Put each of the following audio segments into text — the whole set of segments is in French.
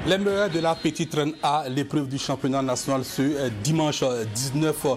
Les meilleurs de la petite reine à l'épreuve du championnat national ce dimanche 19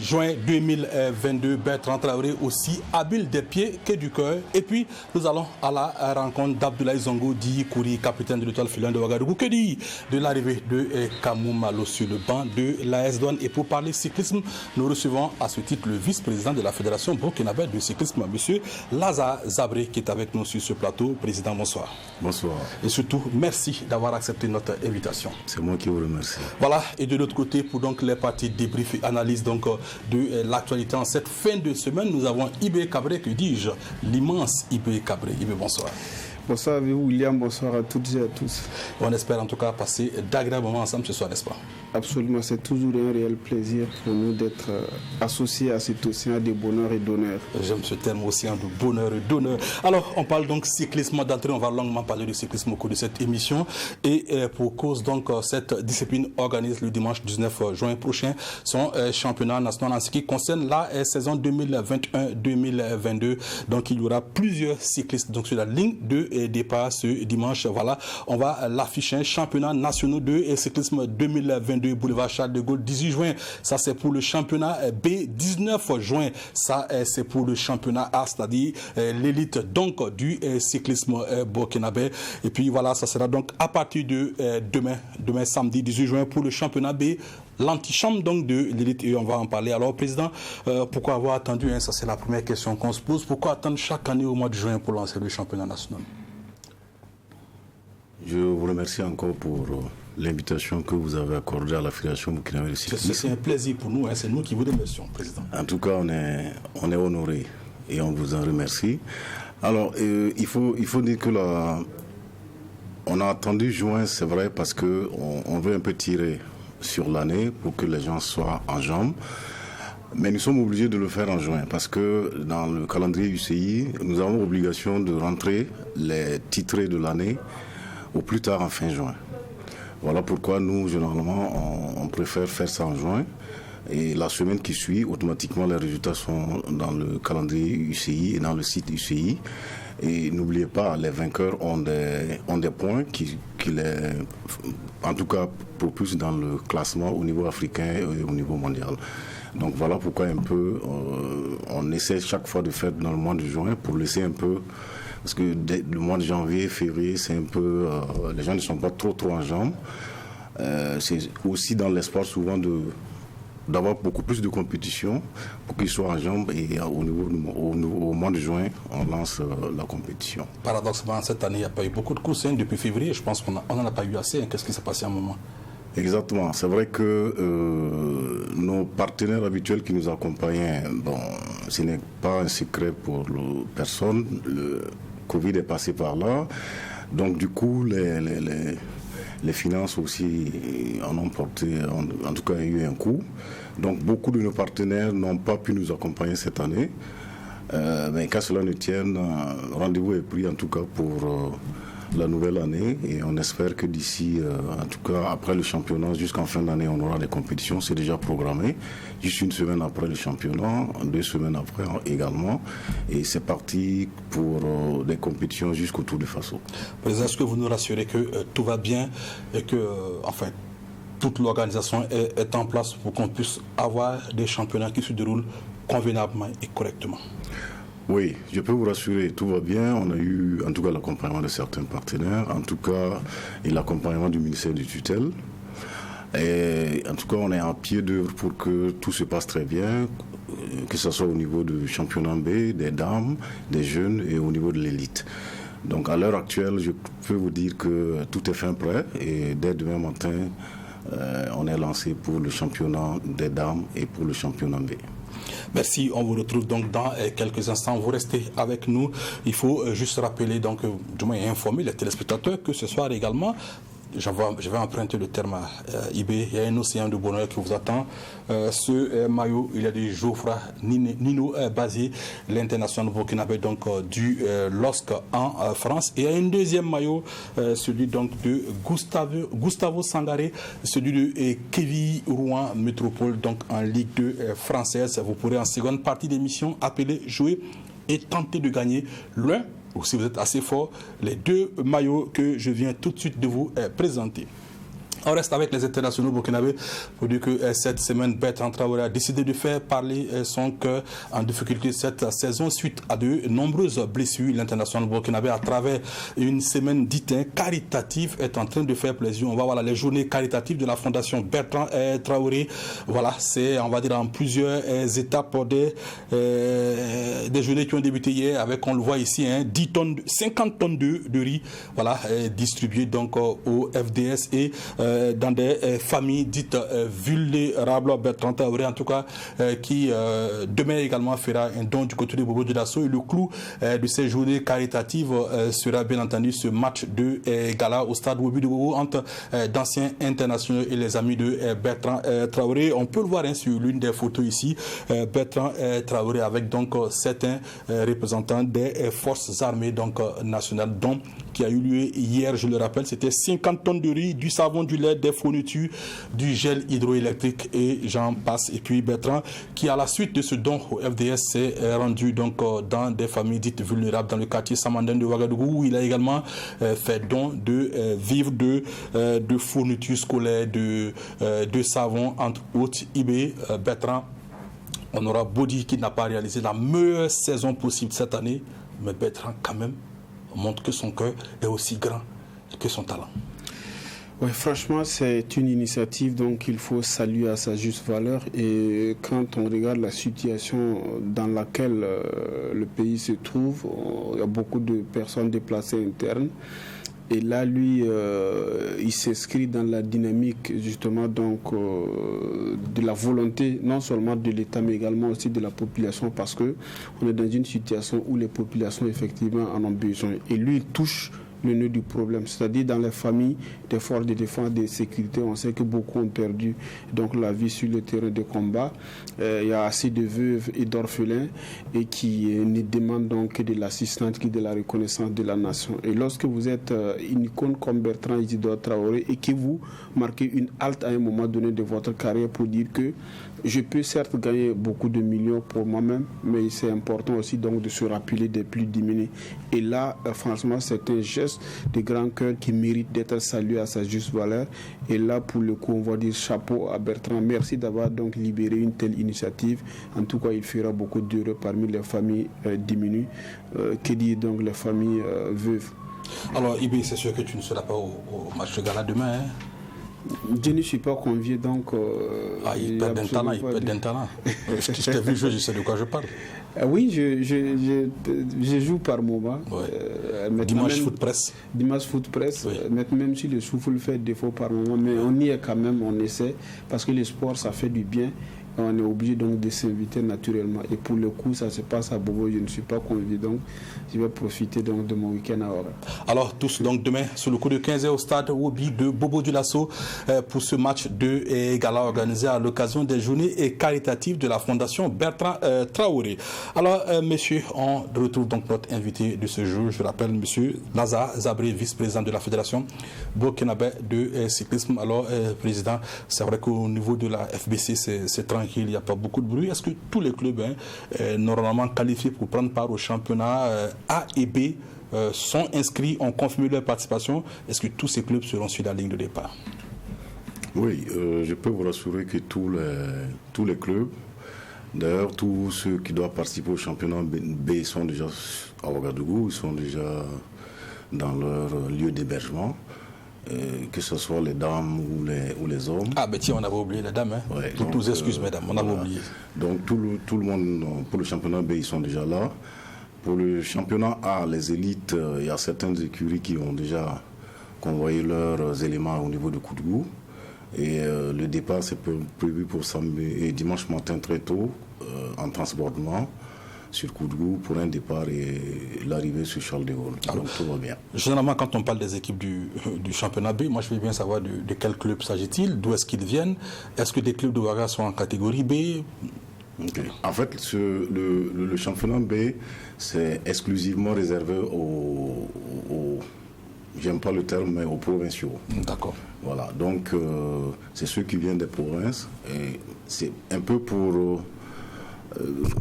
juin 2022. Bertrand Traoré aussi habile des pieds que du cœur. Et puis nous allons à la rencontre d'Abdoulaye Zongo Di Kouri, capitaine de l'Étoile filante de Ouagadougou. Que dit de l'arrivée de Kamou Malo sur le banc de l'AS Douanes? Et pour parler cyclisme, nous recevons à ce titre le vice-président de la Fédération burkinabé de cyclisme, M. Lazare Zabré, qui est avec nous sur ce plateau. Président, bonsoir. Bonsoir. Et surtout, merci d'avoir accepté notre invitation. C'est moi qui vous remercie. Voilà, et de l'autre côté, pour donc les parties débrief et analyse donc, de l'actualité en cette fin de semaine, nous avons Ibé Cabré, que dis-je, l'immense Ibé Cabré. Ibé, bonsoir. Bonsoir à vous, William, bonsoir à toutes et à tous. On espère en tout cas passer d'agréables moments ensemble ce soir, n'est-ce pas? Absolument, c'est toujours un réel plaisir pour nous d'être associés à cet océan de bonheur et d'honneur. J'aime ce terme, océan de bonheur et d'honneur. Alors, on parle donc cyclisme d'entrée, on va longuement parler de cyclisme au cours de cette émission. Et pour cause, donc, cette discipline organise le dimanche 19 juin prochain son championnat national en ce qui concerne la saison 2021-2022. Donc, il y aura plusieurs cyclistes donc, sur la ligne de départ ce dimanche. Voilà, on va l'afficher, un championnat national de cyclisme 2022. Boulevard Charles de Gaulle, 18 juin, ça c'est pour le championnat B, 19 juin, ça c'est pour le championnat A, c'est-à-dire l'élite donc du cyclisme burkinabé. Et puis voilà, ça sera donc à partir de demain samedi 18 juin pour le championnat B, l'antichambre donc de l'élite, et on va en parler. Alors président, pourquoi avoir attendu, ça c'est la première question qu'on se pose, pourquoi attendre chaque année au mois de juin pour lancer le championnat national? Je vous remercie encore pour l'invitation que vous avez accordée à la Fédération burkinabé de cyclisme. C'est un plaisir pour nous, c'est nous qui vous remercions, président. En tout cas, on est honoré et on vous en remercie. Alors, il faut dire que on a attendu juin, c'est vrai, parce qu'on veut un peu tirer sur l'année pour que les gens soient en jambes. Mais nous sommes obligés de le faire en juin parce que dans le calendrier UCI, nous avons l'obligation de rentrer les titrés de l'année au plus tard en fin juin. Voilà pourquoi nous, généralement, on préfère faire ça en juin. Et la semaine qui suit, automatiquement, les résultats sont dans le calendrier UCI et dans le site UCI. Et n'oubliez pas, les vainqueurs ont des points qui en tout cas, propulsent dans le classement au niveau africain et au niveau mondial. Donc voilà pourquoi un peu, on essaie chaque fois de faire dans le mois de juin pour laisser un peu. Parce que le mois de janvier, février, c'est un peu... les gens ne sont pas trop en jambes. C'est aussi dans l'espoir souvent d'avoir beaucoup plus de compétition pour qu'ils soient en jambes. Et au mois de juin, on lance la compétition. Paradoxalement, cette année, il n'y a pas eu beaucoup de courses depuis février. Je pense qu'on n'en a pas eu assez. Qu'est-ce qui s'est passé à un moment? Exactement. C'est vrai que nos partenaires habituels qui nous accompagnaient, bon, ce n'est pas un secret pour personne. Le Covid est passé par là. Donc, du coup, les finances aussi en ont porté, en tout cas, il y a eu un coup. Donc, beaucoup de nos partenaires n'ont pas pu nous accompagner cette année. Mais qu'à cela ne tienne, rendez-vous est pris, en tout cas, pour la nouvelle année, et on espère que d'ici, en tout cas après le championnat, jusqu'en fin d'année, on aura des compétitions. C'est déjà programmé. Juste une semaine après le championnat, 2 semaines après également, et c'est parti pour des compétitions jusqu'au Tour de Faso. Président, est-ce que vous nous rassurez que tout va bien et que, enfin, toute l'organisation est en place pour qu'on puisse avoir des championnats qui se déroulent convenablement et correctement? Oui, je peux vous rassurer, tout va bien. On a eu en tout cas l'accompagnement de certains partenaires, en tout cas et l'accompagnement du ministère du tutelle. Et en tout cas, on est en pied d'œuvre pour que tout se passe très bien, que ce soit au niveau du championnat B, des dames, des jeunes et au niveau de l'élite. Donc à l'heure actuelle, je peux vous dire que tout est fin prêt et dès demain matin, on est lancé pour le championnat des dames et pour le championnat B. Merci, on vous retrouve donc dans quelques instants. Vous restez avec nous. Il faut juste rappeler, donc, du moins informer les téléspectateurs que ce soir également, je vais emprunter le terme à Ibé, il y a un océan de bonheur qui vous attend. Ce maillot, il y a du Geoffroy Nino Bazé, l'international burkinabé donc du LOSC en France. Et il y a un deuxième maillot, celui donc de Gustavo Sangaré, celui de Kevin Rouen Métropole, donc en Ligue 2 française. Vous pourrez en seconde partie d'émission appeler, jouer et tenter de gagner l'un ou si vous êtes assez fort, les deux maillots que je viens tout de suite de vous présenter. On reste avec les internationaux burkinabés pour dire que cette semaine, Bertrand Traoré a décidé de faire parler son cœur en difficulté cette saison suite à de nombreuses blessures. L'international burkinabé, à travers une semaine dite caritative, est en train de faire plaisir. On va voir les journées caritatives de la fondation Bertrand Traoré. Voilà, c'est, on va dire, en plusieurs étapes des journées qui ont débuté hier avec, on le voit ici, 50 tonnes de riz, voilà, distribuées donc au FDS et dans des familles dites vulnérables. Bertrand Traoré, en tout cas, qui demain également fera un don du côté de Bobo Dioulasso. Et le clou de ces journées caritatives sera bien entendu ce match de gala au stade Woubi de Bobo entre d'anciens internationaux et les amis de Bertrand Traoré. On peut le voir sur l'une des photos ici, Bertrand Traoré avec donc certains représentants des forces armées donc nationales, dont qui a eu lieu hier, je le rappelle, c'était 50 tonnes de riz, du savon, du lait, des fournitures, du gel hydroélectrique et j'en passe. Et puis Bertrand, qui à la suite de ce don au FDS s'est rendu donc dans des familles dites vulnérables dans le quartier Samanden de Ouagadougou, où il a également fait don de vivres, de fournitures scolaires, de savon, entre autres. Bertrand, on aura beau dire qu'il n'a pas réalisé la meilleure saison possible cette année, mais Bertrand quand même montre que son cœur est aussi grand que son talent. Oui, franchement, c'est une initiative donc il faut saluer à sa juste valeur. Et quand on regarde la situation dans laquelle le pays se trouve, il y a beaucoup de personnes déplacées internes. Et là, lui, il s'inscrit dans la dynamique justement donc de la volonté, non seulement de l'État, mais également aussi de la population, parce que on est dans une situation où les populations effectivement en ont besoin. Et lui, il touche le nœud du problème, c'est-à-dire dans les familles des forces de défense et de sécurité, on sait que beaucoup ont perdu donc la vie sur le terrain de combat. Il y a assez de veuves et d'orphelins et qui ne demandent donc que de l'assistance, que de la reconnaissance de la nation. Et lorsque vous êtes une icône comme Bertrand Isidore Traoré et que vous marquez une halte à un moment donné de votre carrière pour dire que je peux certes gagner beaucoup de millions pour moi-même, mais c'est important aussi donc de se rappeler des plus démunis. Et là, franchement, c'est un geste de grand cœur qui mérite d'être salué à sa juste valeur. Et là, pour le coup, on va dire chapeau à Bertrand. Merci d'avoir donc libéré une telle initiative. En tout cas, il fera beaucoup d'heureux parmi les familles diminuées. Que dire donc les familles veuves? Alors, Ibi, c'est sûr que tu ne seras pas au match de gala demain, hein? Je ne suis pas convié, donc... il perd d'un talent, Je t'ai vu jouer, je sais de quoi je parle. Oui, je joue par moment. Ouais. Dimanche Foot Press. Dimanche Foot Press, oui. Même si le souffle fait défaut par moment, mais on y est quand même, on essaie, parce que le sport, ça fait du bien. On est obligé donc de s'inviter naturellement. Et pour le coup, ça se passe à Bobo. Je ne suis pas convié, donc je vais profiter donc de mon week-end à Oran. Alors, tous donc demain, sur le coup de 15h au stade Woubi de Bobo Dioulasso pour ce match de gala organisé à l'occasion des journées caritatives de la Fondation Bertrand Traoré. Alors, messieurs, on retrouve donc notre invité de ce jour. Je rappelle, monsieur Lazare Zabré, vice-président de la Fédération burkinabé de cyclisme. Alors, président, c'est vrai qu'au niveau de la FBC, c'est tranquille. Il n'y a pas beaucoup de bruit. Est-ce que tous les clubs normalement qualifiés pour prendre part au championnat A et B sont inscrits, ont confirmé leur participation? Est-ce que tous ces clubs seront sur la ligne de départ? Oui, je peux vous rassurer que tous les clubs, d'ailleurs tous ceux qui doivent participer au championnat B sont déjà à Ouagadougou, ils sont déjà dans leur lieu d'hébergement. Que ce soit les dames ou les hommes. Ah, ben tiens, on avait oublié les dames. Ouais, toutes nos excuses, mesdames, on avait oublié. Donc, tout le monde, pour le championnat B, ils sont déjà là. Pour le championnat A, les élites, il y a certaines écuries qui ont déjà convoyé leurs éléments au niveau de Koudgou. Et le départ, c'est prévu pour samedi et dimanche matin très tôt, en transbordement sur Koudgou pour un départ et l'arrivée sur Charles de Gaulle. Donc tout va bien. Généralement, quand on parle des équipes du championnat B, moi je veux bien savoir de quel club s'agit-il, d'où est-ce qu'ils viennent. Est-ce que des clubs de Ouaga sont en catégorie B? Okay. En fait, le championnat B, c'est exclusivement réservé aux j'aime pas le terme, mais aux provinciaux. D'accord. Voilà, donc c'est ceux qui viennent des provinces. Et c'est un peu pour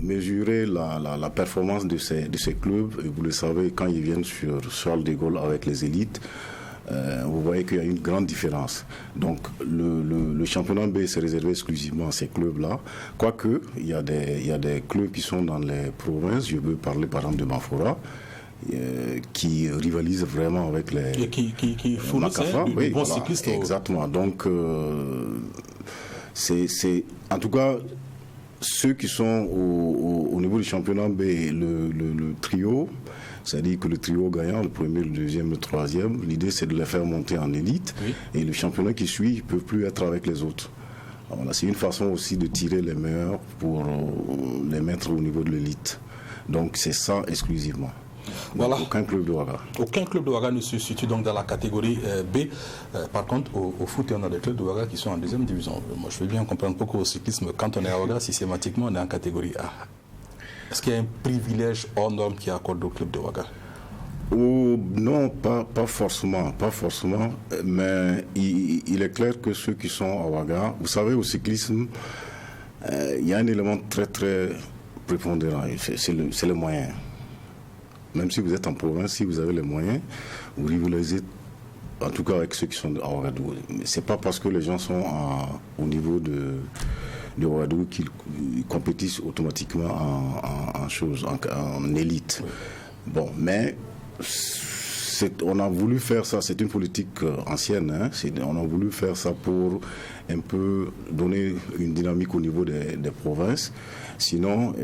mesurer la performance de ces clubs. Et vous le savez, quand ils viennent sur Charles de Gaulle avec les élites, vous voyez qu'il y a une grande différence. Donc le championnat B s'est réservé exclusivement à ces clubs-là. Quoique, il y a des clubs qui sont dans les provinces. Je veux parler par exemple de Bafora, qui rivalisent vraiment avec les... Et qui fournissent des bons cyclistes. Exactement. Donc, c'est en tout cas... Ceux qui sont au niveau du championnat B, le trio, c'est-à-dire que le trio gagnant, le premier, le deuxième, le troisième, l'idée c'est de les faire monter en élite. Oui. Et le championnat qui suit, ils ne peuvent plus être avec les autres. Voilà, c'est une façon aussi de tirer les meilleurs pour les mettre au niveau de l'élite. Donc c'est ça exclusivement. Voilà. Aucun club de Ouaga. Aucun club de Ouaga ne se situe donc dans la catégorie B. Par contre, au foot, on a des clubs de Ouaga qui sont en deuxième division. Moi, je veux bien comprendre pourquoi au cyclisme, quand on est à Ouaga, systématiquement, on est en catégorie A. Est-ce qu'il y a un privilège hors norme qui est accordé au club de Ouaga? Non, pas forcément, mais il est clair que ceux qui sont à Ouaga, vous savez, au cyclisme, il y a un élément très, très prépondérant, c'est le moyen. Même si vous êtes en province, si vous avez les moyens, vous rivalisez, en tout cas avec ceux qui sont à Ouagadougou. Mais ce n'est pas parce que les gens sont au niveau de Ouagadougou qu'ils compétissent automatiquement en élite. Oui. Bon, mais on a voulu faire ça, c'est une politique ancienne, hein, on a voulu faire ça pour un peu donner une dynamique au niveau des provinces. Sinon,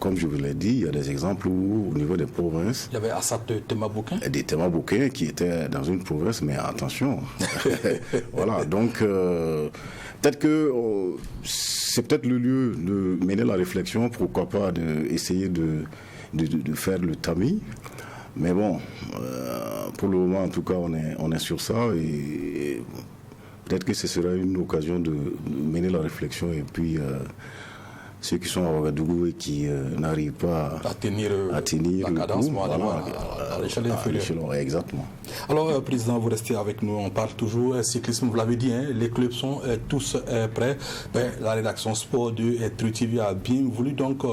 comme je vous l'ai dit, il y a des exemples où, au niveau des provinces... Il y avait Assat Temaboukin. Des Temaboukin qui étaient dans une province, mais attention. Voilà, donc peut-être que c'est peut-être le lieu de mener la réflexion, pourquoi pas d'essayer de faire le tamis. Mais bon, pour le moment, en tout cas, on est sur ça et peut-être que ce sera une occasion de mener la réflexion et puis... ceux qui sont à Ouagadougou et qui n'arrivent pas à tenir la cadence, à l'échelle inférieure. Exactement. Alors, Président, vous restez avec nous. On parle toujours cyclisme, vous l'avez dit, hein, les clubs sont tous prêts. Mais la rédaction Sport 2 et Tru TV a bien voulu donc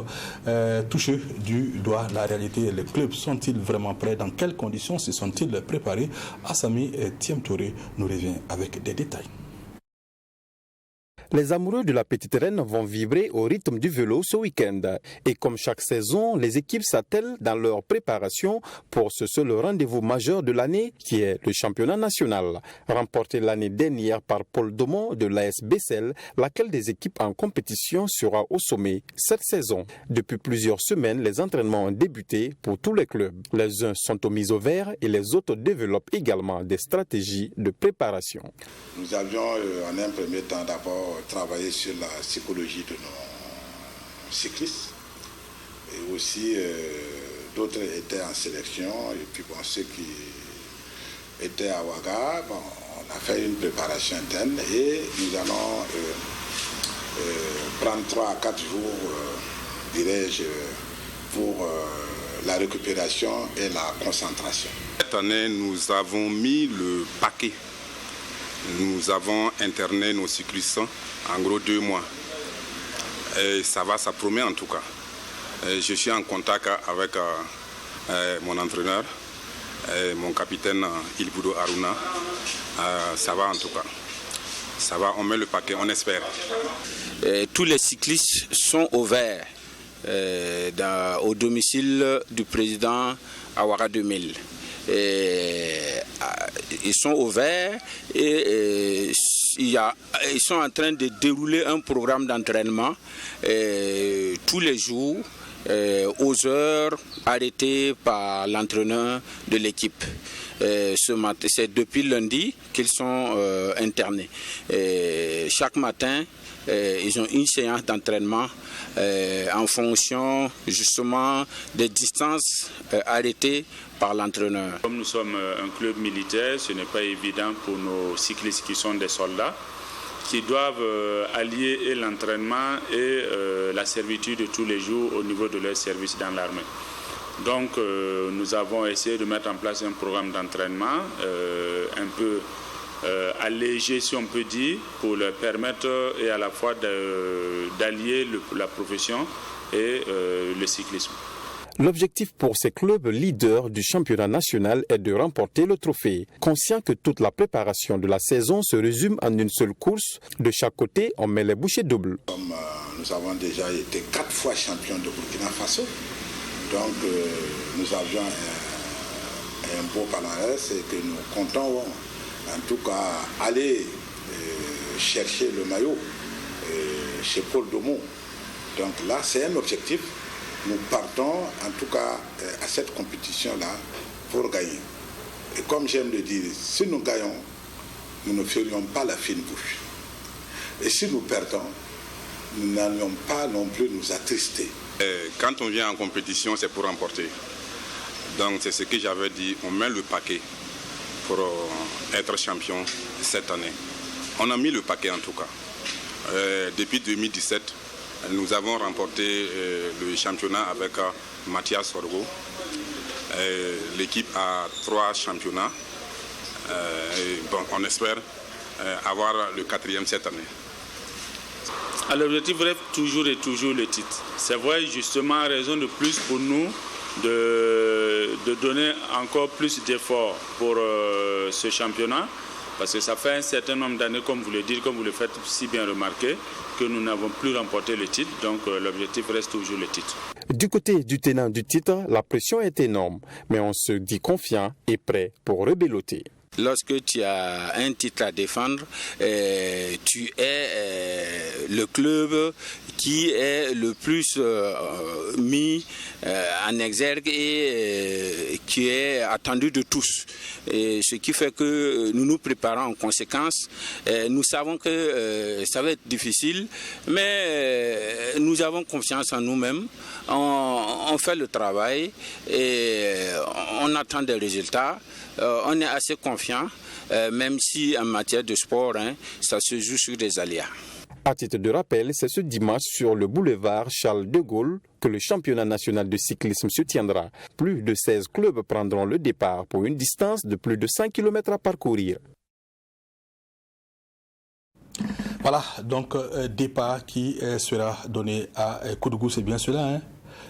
toucher du doigt la réalité. Les clubs sont-ils vraiment prêts? Dans quelles conditions se sont-ils préparés? Assami Thiem Touré nous revient avec des détails. Les amoureux de la petite reine vont vibrer au rythme du vélo ce week-end. Et comme chaque saison, les équipes s'attellent dans leur préparation pour ce seul rendez-vous majeur de l'année qui est le championnat national. Remporté l'année dernière par Paul Domon de l'AS Bessel, laquelle des équipes en compétition sera au sommet cette saison. Depuis plusieurs semaines, les entraînements ont débuté pour tous les clubs. Les uns sont aux mises au vert et les autres développent également des stratégies de préparation. Nous avions en un premier temps d'abord travailler sur la psychologie de nos cyclistes et aussi d'autres étaient en sélection et puis bon, ceux qui étaient à Ouaga, bon, on a fait une préparation interne et nous allons prendre 3 à 4 jours, dirais-je, pour la récupération et la concentration. Cette année, nous avons mis le paquet. Nous avons interné nos cyclistes en gros 2 mois. Et ça promet en tout cas. Et je suis en contact avec mon entraîneur, mon capitaine Ilbudo Aruna. Ça va en tout cas. Ça va, on met le paquet, on espère. Tous les cyclistes sont au vert au domicile du président Awara 2000. Ils sont au vert et ils sont en train de dérouler un programme d'entraînement tous les jours aux heures arrêtées par l'entraîneur de l'équipe. Ce matin, c'est depuis lundi qu'ils sont internés. Chaque matin, ils ont une séance d'entraînement en fonction justement des distances arrêtées par l'entraîneur. Comme nous sommes un club militaire, ce n'est pas évident pour nos cyclistes qui sont des soldats, qui doivent allier l'entraînement et la servitude de tous les jours au niveau de leur service dans l'armée. Donc nous avons essayé de mettre en place un programme d'entraînement un peu allégé, si on peut dire, pour leur permettre et à la fois d'allier la profession et le cyclisme. L'objectif pour ces clubs leaders du championnat national est de remporter le trophée. Conscient que toute la préparation de la saison se résume en une seule course, de chaque côté, on met les bouchées doubles. Comme nous avons déjà été 4 fois champions de Burkina Faso, donc nous avions un beau palmarès et que nous comptons en tout cas aller chercher le maillot chez Paul Domou. Donc là, c'est un objectif. Nous partons en tout cas à cette compétition-là pour gagner. Et comme j'aime le dire, si nous gagnons, nous ne ferions pas la fine bouche. Et si nous perdons, nous n'allions pas non plus nous attrister. Quand on vient en compétition, c'est pour remporter. Donc c'est ce que j'avais dit, on met le paquet pour être champion cette année. On a mis le paquet en tout cas. Depuis 2017, nous avons remporté le championnat avec Mathias Sorgo. L'équipe a 3 championnats. On espère avoir le 4e cette année. L'objectif reste toujours et toujours le titre. C'est vrai, justement, raison de plus pour nous de donner encore plus d'efforts pour ce championnat. Parce que ça fait un certain nombre d'années, comme vous le dites, comme vous le faites si bien remarquer, que nous n'avons plus remporté le titre. Donc l'objectif reste toujours le titre. Du côté du tenant du titre, la pression est énorme. Mais on se dit confiant et prêt pour rebeloter. Lorsque tu as un titre à défendre, tu es le club qui est le plus mis en exergue et qui est attendu de tous. Et ce qui fait que nous nous préparons en conséquence. Nous savons que ça va être difficile, mais nous avons confiance en nous-mêmes. On fait le travail et on attend des résultats. On est assez confiant, même si en matière de sport, ça se joue sur des aléas. À titre de rappel, c'est ce dimanche sur le boulevard Charles de Gaulle que le championnat national de cyclisme se tiendra. Plus de 16 clubs prendront le départ pour une distance de plus de 5 km à parcourir. Voilà, donc départ qui sera donné à Koudougou, c'est bien cela,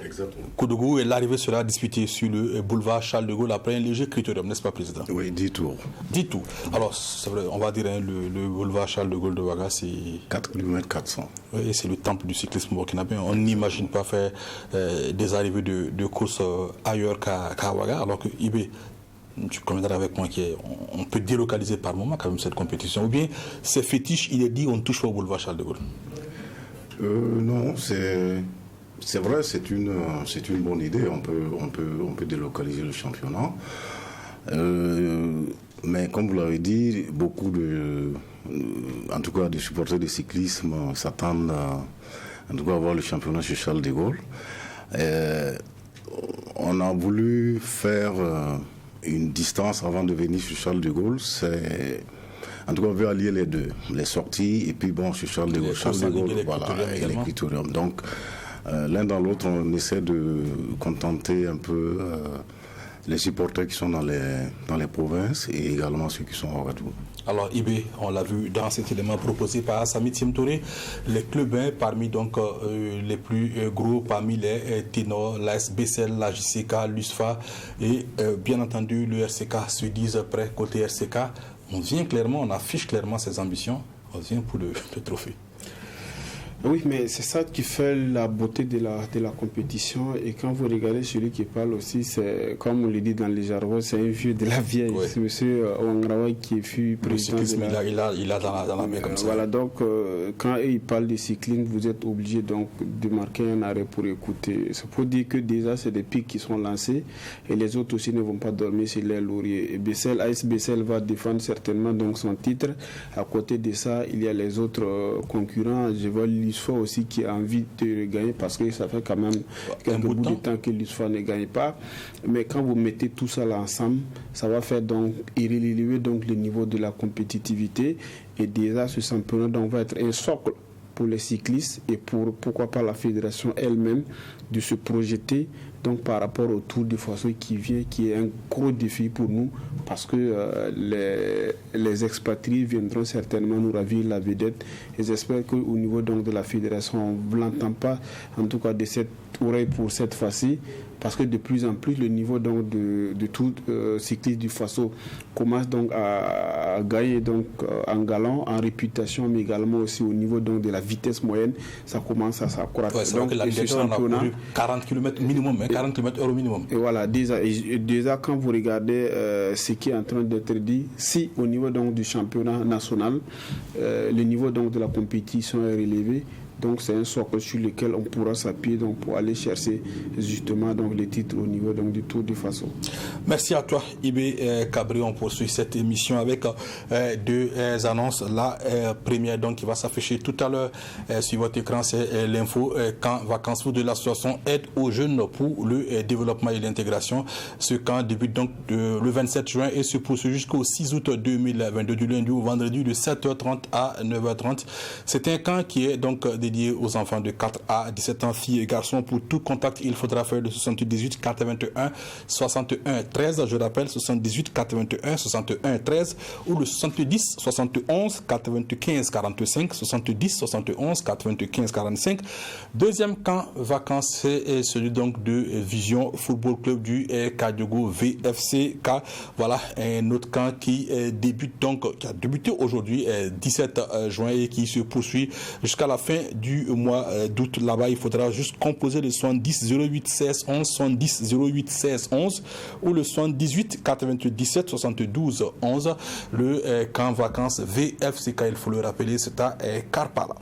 Exactement. Koudougou, et l'arrivée sera disputée sur le boulevard Charles de Gaulle après un léger critérium, n'est-ce pas, Président? Oui, 10 tours. 10 tours. Alors, c'est vrai, on va dire le boulevard Charles de Gaulle de Ouaga, c'est 4 km 400. Oui, c'est le temple du cyclisme burkinabé. On n'imagine pas faire des arrivées de courses ailleurs qu'à Ouaga, alors que IB, tu conviendras avec moi qu'on peut délocaliser par moment quand même cette compétition. Ou bien c'est fétiche, il est dit, on ne touche pas au boulevard Charles de Gaulle. Non, c'est vrai, c'est une bonne idée. On peut délocaliser le championnat. Mais comme vous l'avez dit, beaucoup en tout cas des supporters de cyclisme s'attendent en tout cas à voir le championnat chez Charles de Gaulle. On a voulu faire une distance avant de venir sur Charles de Gaulle. En tout cas, on veut allier les deux, les sorties et puis bon, sur Charles de Gaulle. Charles de Gaulle, voilà, et les critériums. Donc, l'un dans l'autre, on essaie de contenter un peu les supporters qui sont dans les provinces et également ceux qui sont au Ouagadougou. Alors IB, on l'a vu dans cet élément proposé par Sami Touré, les clubs parmi donc les plus gros, parmi les ténors, l'AS Bessel, la JCK, l'USFA et bien entendu le RCK se disent prêts côté RCK. On affiche clairement ses ambitions, on vient pour le trophée. Oui, mais c'est ça qui fait la beauté de la compétition. Et quand vous regardez celui qui parle aussi, c'est comme on le dit dans les jargons, c'est un vieux de la vieille. Ouais. C'est M. Ouangrawa qui fut président de la... Il a dans la main comme ça. Voilà, donc quand il parle de cycling, vous êtes obligé donc de marquer un arrêt pour écouter. C'est pour dire que déjà c'est des pics qui sont lancés et les autres aussi ne vont pas dormir sur les lauriers. Et AS Bessel va défendre certainement donc son titre. À côté de ça, il y a les autres concurrents. Je vois l'USFA aussi qui a envie de gagner parce que ça fait quand même quelques bouts de temps que l'USFA ne gagne pas. Mais quand vous mettez tout ça là ensemble, ça va faire donc élever donc le niveau de la compétitivité et déjà ce championnat donc va être un socle pour les cyclistes et pourquoi pas la fédération elle-même de se projeter donc par rapport au Tour du Faso qui vient, qui est un gros défi pour nous, parce que les expatriés viendront certainement nous ravir la vedette, et j'espère qu'au niveau donc de la fédération, on ne l'entend pas, en tout cas de cette oreille pour cette fois-ci, parce que de plus en plus le niveau donc de tout cycliste du Faso commence donc à gagner donc en galant, en réputation, mais également aussi au niveau donc de la vitesse moyenne, ça commence à s'accroître. Ouais, donc la descente a couru 40 km minimum, 40 km au minimum. Et voilà, déjà quand vous regardez ce qui est en train d'être dit, si au niveau donc du championnat national, le niveau donc de la compétition est relevé, donc c'est un socle sur lequel on pourra s'appuyer donc pour aller chercher justement donc les titres au niveau donc du Tour du Faso. Merci à toi Ibé Cabri. On poursuit cette émission avec deux annonces. La première donc qui va s'afficher tout à l'heure sur votre écran, c'est l'info camp vacances de l'association Aide aux jeunes pour le développement et l'intégration. Ce camp débute donc le 27 juin et se poursuit jusqu'au 6 août 2022 du lundi au vendredi de 7h30 à 9h30. C'est un camp qui est donc dédié aux enfants de 4 à 17 ans, filles et garçons. Pour tout contact, il faudra faire le 78 81 61 13. Je rappelle, 78 81 61 13 ou le 70 71 95 45, 70 71 95 45. Deuxième camp vacances, c'est celui donc de Vision Football Club du Kadiogo VFCK. Voilà un autre camp qui débute donc, qui a débuté aujourd'hui 17 juin et qui se poursuit jusqu'à la fin du mois d'août. Là-bas, il faudra juste composer le 70 08 16 11, 70 08 16 11 ou le 78 97 72 11. Le camp vacances VFCK, il faut le rappeler, c'est à Karpala.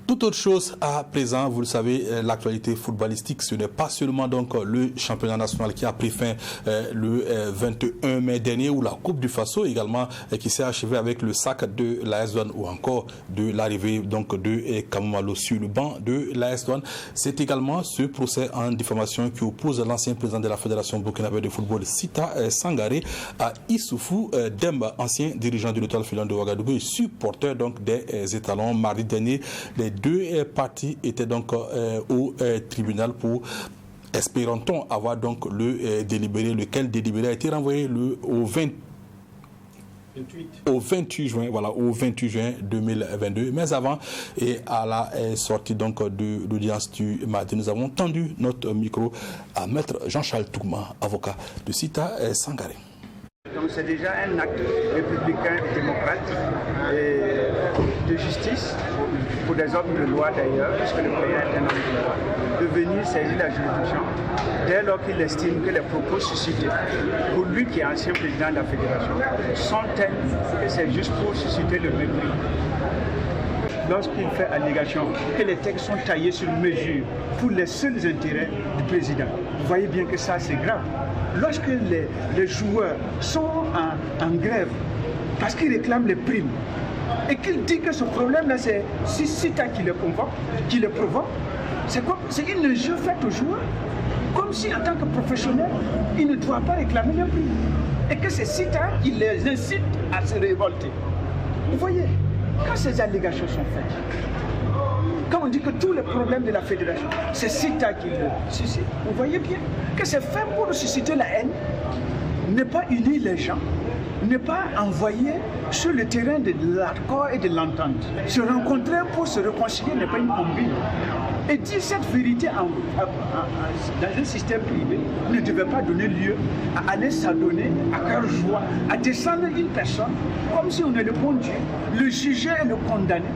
Toute autre chose à présent, vous le savez, l'actualité footballistique, ce n'est pas seulement donc le championnat national qui a pris fin le 21 mai dernier ou la Coupe du Faso également qui s'est achevée avec le sac de l'AS Douanes ou encore de l'arrivée donc de Kamomalo sur le banc de l'AS Douanes. C'est également ce procès en diffamation qui oppose l'ancien président de la Fédération burkinabé de football Sita Sangaré à Issoufou Demba, ancien dirigeant de l'Étoile filante de Ouagadougou et supporter donc des étalons. Mardi dernier, les deux parties étaient donc au tribunal pour, espérons-t-on, avoir donc le délibéré, lequel délibéré a été renvoyé au 28 juin, voilà, au 28 juin 2022. Mais avant et à la sortie donc de l'audience du mardi, nous avons tendu notre micro à Maître Jean-Charles Tougma, avocat de Sita Sangaré. Donc c'est déjà un acte républicain et démocratique et de justice pour des hommes de loi d'ailleurs, puisque le président est un homme de loi, de venir saisir la juridiction dès lors qu'il estime que les propos suscités, pour lui qui est ancien président de la fédération, sont tels que c'est juste pour susciter le mépris. Lorsqu'il fait allégation que les textes sont taillés sur mesure pour les seuls intérêts du président, vous voyez bien que ça c'est grave. Lorsque les joueurs sont en grève parce qu'ils réclament les primes et qu'il dit que ce problème-là, c'est Sita qui le provoque, c'est une injure faite aux joueurs, comme si en tant que professionnel, il ne doit pas réclamer les primes. Et que c'est Sita qui les incite à se révolter. Vous voyez, quand ces allégations sont faites, quand on dit que tous les problèmes de la fédération, c'est Sita qui le suscite, vous voyez bien que c'est fait pour susciter la haine, ne pas unir les gens, ne pas envoyer sur le terrain de l'accord et de l'entente. Se rencontrer pour se réconcilier n'est pas une combine. Et dire cette vérité dans un système privé ne devait pas donner lieu à aller s'adonner à cœur joie, à descendre une personne comme si on est le bon Dieu, le juger et le condamner,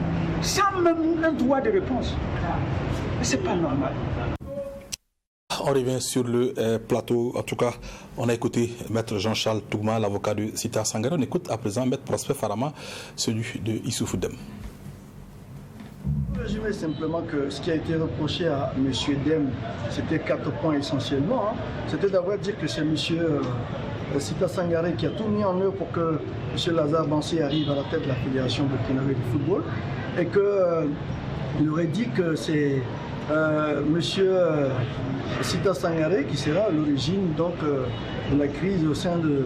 sans même un droit de réponse. Mais c'est pas normal. On revient sur le plateau. En tout cas, on a écouté Maître Jean-Charles Tougma, l'avocat de Sita Sangaré. On écoute à présent Maître Prosper Farama, celui de Issoufou Dem. Je résumer simplement que ce qui a été reproché à M. Dem, c'était 4 points essentiellement. C'était d'avoir dit que c'est M. Sita Sangaré qui a tout mis en œuvre pour que M. Lazare Bansé arrive à la tête de la Fédération burkinabé de football et qu'il aurait dit que c'est M. Sita Sangaré qui sera à l'origine donc de la crise au sein de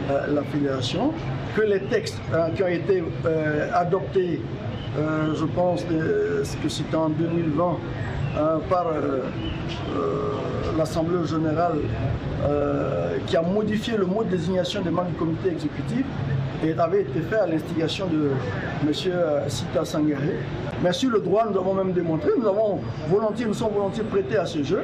la Fédération, que les textes qui ont été adoptés, je pense que c'était en 2020, par l'Assemblée générale qui a modifié le mode de désignation des membres du comité exécutif et avait été fait à l'instigation de M. Sita Sangaré. Mais sur le droit, nous avons même démontré, nous sommes volontiers prêtés à ce jeu,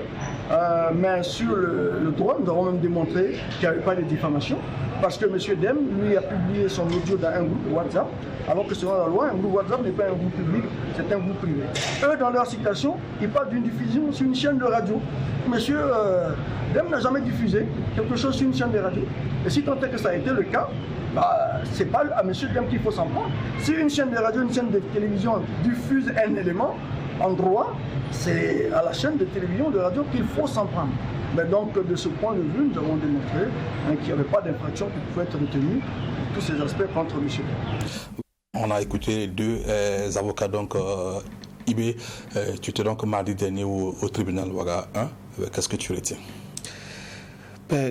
mais sur le droit, nous avons même démontré qu'il n'y avait pas de diffamation, parce que M. Dem, lui, a publié son audio dans un groupe WhatsApp, alors que selon la loi, un groupe WhatsApp n'est pas un groupe public, c'est un groupe privé. Eux, dans leur citation, ils parlent d'une diffusion sur une chaîne de radio. M. Dem n'a jamais diffusé quelque chose sur une chaîne de radio. Et si tant est que ça a été le cas, c'est pas à M. Dem qu'il faut s'en prendre. Si une chaîne de radio, une chaîne de télévision diffuse un élément en droit, c'est à la chaîne de télévision, de radio qu'il faut s'en prendre. Mais donc, de ce point de vue, nous avons démontré qu'il n'y avait pas d'infraction qui pouvait être retenue pour tous ces aspects contre M. Dem. On a écouté les deux avocats, donc Ibé, tu étais donc mardi dernier au tribunal Ouaga 1. Qu'est-ce que tu retiens?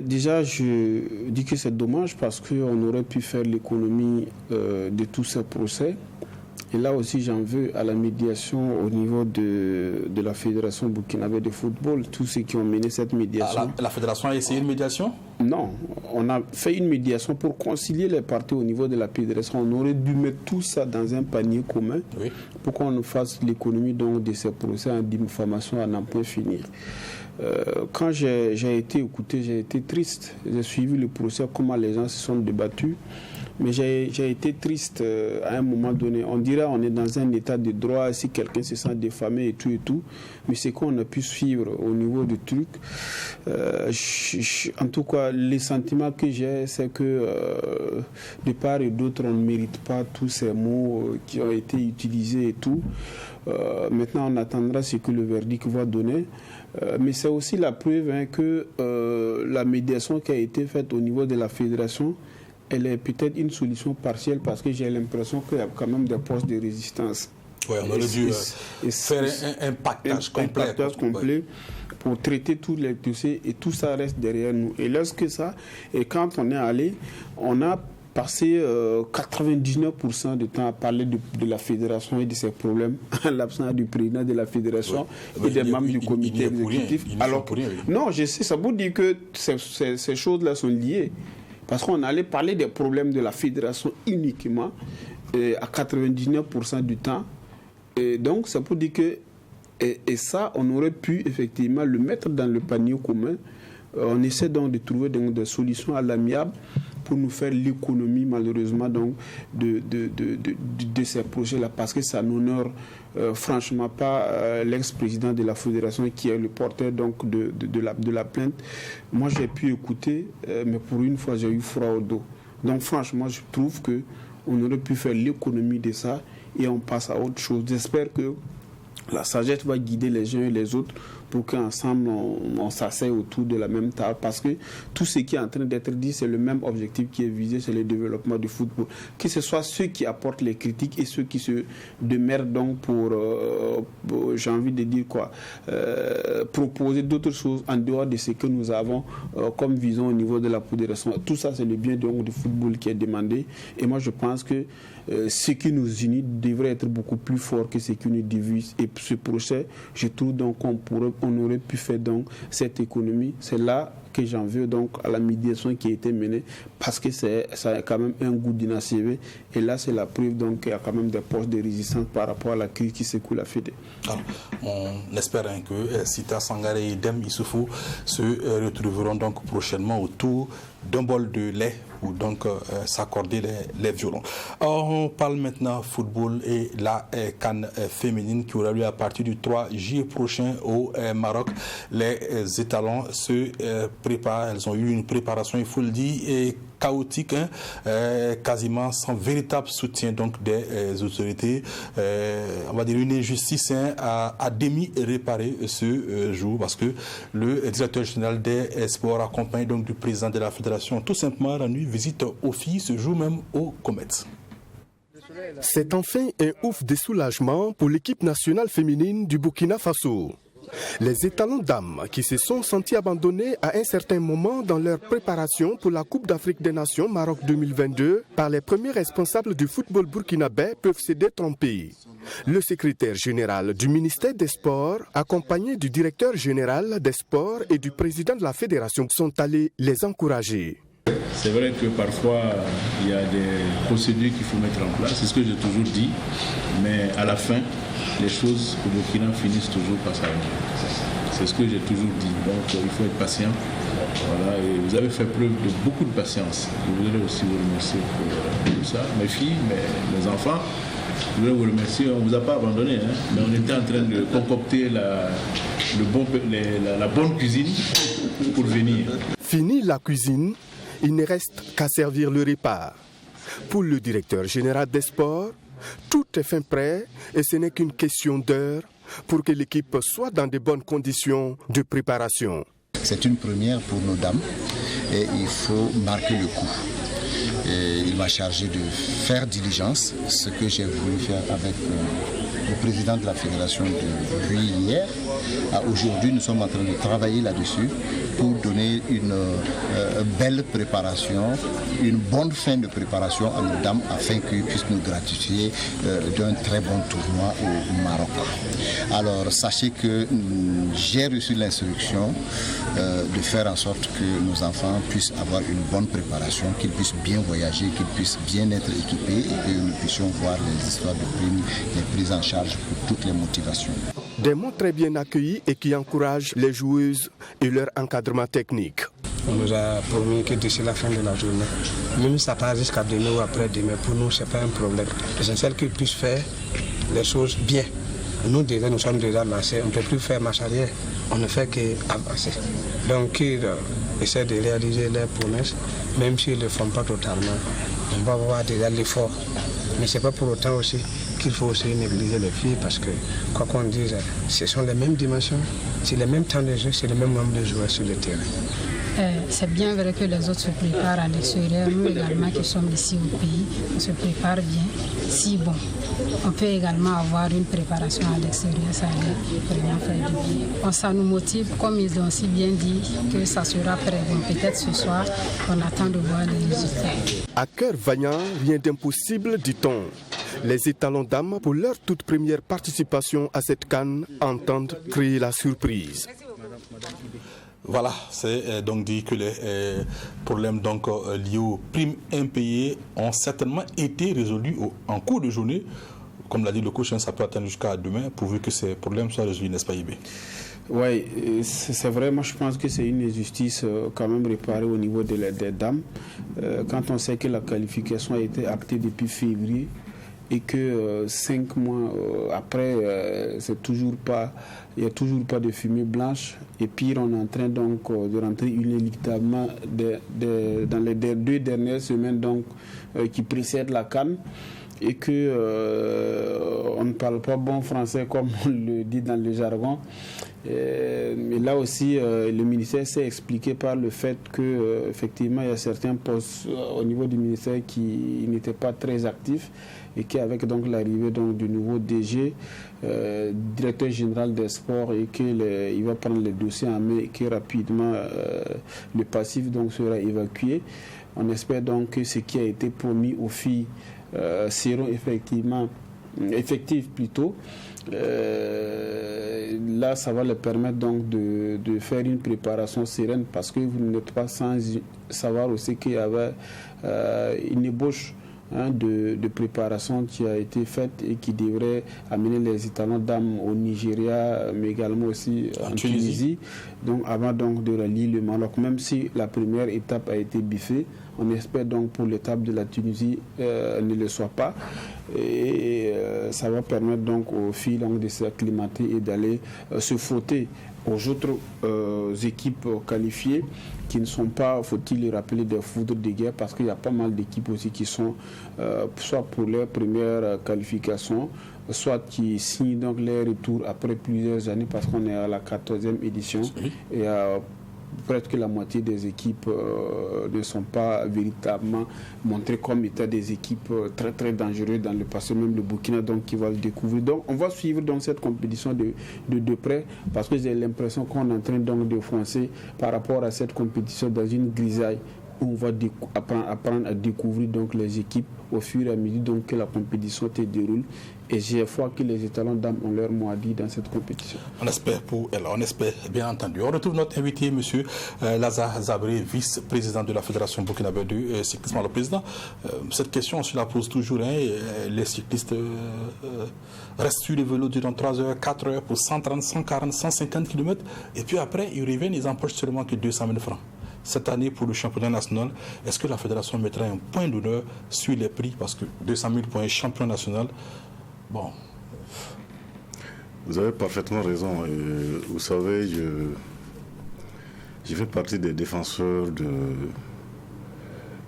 Déjà, je dis que c'est dommage parce qu'on aurait pu faire l'économie de tous ces procès. Et là aussi, j'en veux à la médiation au niveau de la Fédération burkinabé de football, tous ceux qui ont mené cette médiation. La Fédération a essayé une médiation? Non, on a fait une médiation pour concilier les parties au niveau de la Fédération. On aurait dû mettre tout ça dans un panier commun pour qu'on nous fasse l'économie donc de ces procès en diffamation à n'en point finir. Quand j'ai été écouté, j'ai été triste. J'ai suivi le procès, comment les gens se sont débattus. Mais j'ai été triste à un moment donné. On dirait qu'on est dans un état de droit si quelqu'un se sent défamé et tout. Mais c'est qu'on a pu suivre au niveau du truc. En tout cas, les sentiments que j'ai, c'est que de part et d'autre, on ne mérite pas tous ces mots qui ont été utilisés et tout. Maintenant, on attendra ce que le verdict va donner. Mais c'est aussi la preuve que la médiation qui a été faite au niveau de la fédération, elle est peut-être une solution partielle parce que j'ai l'impression qu'il y a quand même des postes de résistance. Oui, on aurait dû faire un pactage complet pour traiter tous les dossiers et tout ça reste derrière nous. Et lorsque ça, et quand on est allé, on a passé 99% du temps à parler de la fédération et de ses problèmes en l'absence du président de la fédération et des membres du comité exécutif. Alors, non, je sais, ça vous dit que ces choses-là sont liées. Parce qu'on allait parler des problèmes de la fédération uniquement à 99% du temps. Et donc, ça peut dire que... Et ça, on aurait pu effectivement le mettre dans le panier commun. On essaie donc de trouver des solutions à l'amiable pour nous faire l'économie, malheureusement, donc, de ces projets-là. Parce que ça n'honore franchement pas l'ex-président de la fédération qui est le porteur donc, de la plainte. Moi, j'ai pu écouter, mais pour une fois, j'ai eu froid au dos. Donc, franchement, je trouve qu'on aurait pu faire l'économie de ça et on passe à autre chose. J'espère que la sagesse va guider les uns et les autres pour qu'ensemble on s'asseye autour de la même table, parce que tout ce qui est en train d'être dit, c'est le même objectif qui est visé, c'est le développement du football. Que ce soit ceux qui apportent les critiques et ceux qui se démerdent donc pour j'ai envie de dire quoi, proposer d'autres choses en dehors de ce que nous avons comme vision au niveau de la fédération. Tout ça, c'est le bien donc du football qui est demandé. Et moi, je pense que ce qui nous unit devrait être beaucoup plus fort que ce qui nous divise. Et ce procès, je trouve donc on aurait pu faire donc cette économie. C'est là que j'en veux donc à la médiation qui a été menée, parce que ça a quand même un goût d'inachevé. Et là, c'est la preuve donc qu'il y a quand même des postes de résistance par rapport à la crise qui secoue la Fédé. Alors, on espère que Sita Sangaré et Dem Issoufou se retrouveront donc prochainement autour d'un bol de lait ou donc s'accorder les violons. Alors, on parle maintenant football et la CAN féminine qui aura lieu à partir du 3 juillet prochain au Maroc. Les étalons se préparent, elles ont eu une préparation, il faut le dire, et chaotique, quasiment sans véritable soutien donc des autorités. On va dire une injustice à demi réparée ce jour, parce que le directeur général des sports accompagné donc du président de la fédération tout simplement rendu visite aux filles ce jour même au Comets. C'est enfin un ouf de soulagement pour l'équipe nationale féminine du Burkina Faso. Les étalons dames qui se sont sentis abandonnés à un certain moment dans leur préparation pour la Coupe d'Afrique des Nations Maroc 2022 par les premiers responsables du football burkinabé peuvent se détromper. Le secrétaire général du ministère des Sports, accompagné du directeur général des Sports et du président de la fédération, sont allés les encourager. C'est vrai que parfois il y a des procédures qu'il faut mettre en place, c'est ce que j'ai toujours dit, mais à la fin, les choses au Burkina finissent toujours par s'arranger. C'est ce que j'ai toujours dit, donc il faut être patient. Voilà, et vous avez fait preuve de beaucoup de patience. Je voudrais aussi vous remercier pour tout ça. Mes filles, mes enfants, je voudrais vous remercier. On ne vous a pas abandonné, hein, mais on était en train de concocter la bonne cuisine pour venir. Fini la cuisine, il ne reste qu'à servir le repas. Pour le directeur général des sports, tout est fin prêt et ce n'est qu'une question d'heure pour que l'équipe soit dans de bonnes conditions de préparation. C'est une première pour nos dames et il faut marquer le coup. Et il m'a chargé de faire diligence, ce que j'ai voulu faire avec le président de la fédération depuis hier. Aujourd'hui, nous sommes en train de travailler là-dessus pour donner une belle préparation, une bonne fin de préparation à nos dames afin qu'ils puissent nous gratifier d'un très bon tournoi au Maroc. Alors, sachez que j'ai reçu l'instruction de faire en sorte que nos enfants puissent avoir une bonne préparation, qu'ils puissent bien voyager, qu'ils puissent bien être équipés et que nous puissions voir les histoires de primes, les prises en charge pour toutes les motivations. Des mots très bien accueillis et qui encouragent les joueuses et leur encadrement technique. On nous a promis que d'ici la fin de la journée, même si ça part jusqu'à demain ou après-demain, pour nous, ce n'est pas un problème. L'essentiel qu'ils puissent faire les choses bien. Nous, déjà, nous sommes déjà lancés, on ne peut plus faire marche arrière, on ne fait qu'avancer. Donc, qu'ils essaient de réaliser leurs promesses, même s'ils ne le font pas totalement, on va avoir déjà l'effort. Mais ce n'est pas pour autant aussi qu'il faut aussi négliger les filles parce que, quoi qu'on dise, ce sont les mêmes dimensions, c'est le même temps de jeu, c'est le même nombre de joueurs sur le terrain. C'est bien vrai que les autres se préparent à l'extérieur. Nous également qui sommes ici au pays, on se prépare bien. Si bon, on peut également avoir une préparation à l'extérieur, ça va vraiment faire du bien. Ça nous motive, comme ils ont si bien dit, que ça sera prêt. Bon, peut-être ce soir, on attend de voir les résultats. À cœur vaillant, rien d'impossible, dit-on. Les étalons dames, pour leur toute première participation à cette CAN, entendent créer la surprise. Voilà, c'est donc dit que les problèmes donc, liés aux primes impayées ont certainement été résolus en cours de journée. Comme l'a dit le coach, ça peut attendre jusqu'à demain pourvu que ces problèmes soient résolus, n'est-ce pas, Ibé? Oui, c'est vrai, moi je pense que c'est une injustice quand même réparée au niveau des dames. Quand on sait que la qualification a été actée depuis février, et que 5 mois après, il n'y a toujours pas de fumée blanche. Et pire, on est en train donc de rentrer inéluctablement dans les 2 dernières semaines donc, qui précèdent la CAN. Et que on ne parle pas bon français comme on le dit dans le jargon. Mais là aussi, le ministère s'est expliqué par le fait que effectivement il y a certains postes au niveau du ministère qui n'étaient pas très actifs et qu'avec donc l'arrivée donc du nouveau DG, directeur général des sports, et qu'il va prendre les dossiers en main et que rapidement le passif donc sera évacué. On espère donc que ce qui a été promis aux filles seront effectifs plutôt. Là, ça va leur permettre donc de faire une préparation sereine parce que vous n'êtes pas sans savoir aussi qu'il y avait une ébauche de préparation qui a été faite et qui devrait amener les étalons dames au Nigeria, mais également aussi en Tunisie. Donc, avant donc de rallier le Maroc, même si la première étape a été biffée, on espère donc pour l'étape de la Tunisie ne le soit pas. Et ça va permettre donc aux filles donc, de s'acclimater et d'aller se frotter aux autres équipes qualifiées qui ne sont pas, faut-il le rappeler, des foudres de guerre parce qu'il y a pas mal d'équipes aussi qui sont soit pour leur première qualification, soit qui signent donc leur retour après plusieurs années parce qu'on est à la 14e édition. Oui. Et Peut-être que la moitié des équipes ne sont pas véritablement montrées comme étant des équipes très très dangereuses dans le passé, même le Burkina donc qui va le découvrir. Donc on va suivre donc cette compétition de près parce que j'ai l'impression qu'on est en train donc de foncer par rapport à cette compétition dans une grisaille où on va apprendre à découvrir donc les équipes au fur et à mesure donc que la compétition se déroule. Et j'ai foi que les étalons dames ont leur mot à dire dans cette compétition. On espère pour elle, on espère bien entendu. On retrouve notre invité, M. Lazare Zabré, vice-président de la Fédération burkinabé de cyclisme. Alors, président, cette question, on se la pose toujours. Les cyclistes restent sur le vélo durant 3 heures, 4 heures pour 130, 140, 150 km. Et puis après, ils reviennent, ils empochent seulement que 200 000 francs. Cette année, pour le championnat national, est-ce que la fédération mettra un point d'honneur sur les prix? Parce que 200 000 points champion national, bon. Vous avez parfaitement raison. Vous savez, je fais partie des défenseurs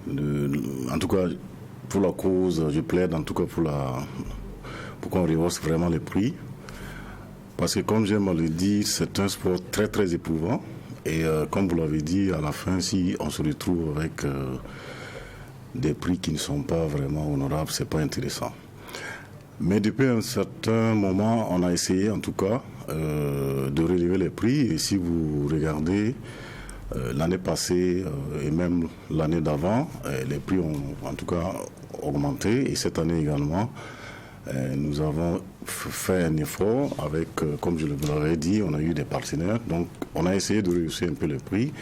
en tout cas, pour la cause, je plaide en tout cas pour qu'on rehausse vraiment les prix. Parce que comme j'aime à le dire, c'est un sport très très éprouvant. Et comme vous l'avez dit, à la fin, si on se retrouve avec des prix qui ne sont pas vraiment honorables, c'est pas intéressant. Mais depuis un certain moment, on a essayé en tout cas de relever les prix. Et si vous regardez l'année passée et même l'année d'avant, les prix ont en tout cas augmenté. Et cette année également, nous avons fait un effort avec, comme je vous l'avais dit, on a eu des partenaires. Donc on a essayé de réussir un peu les prix.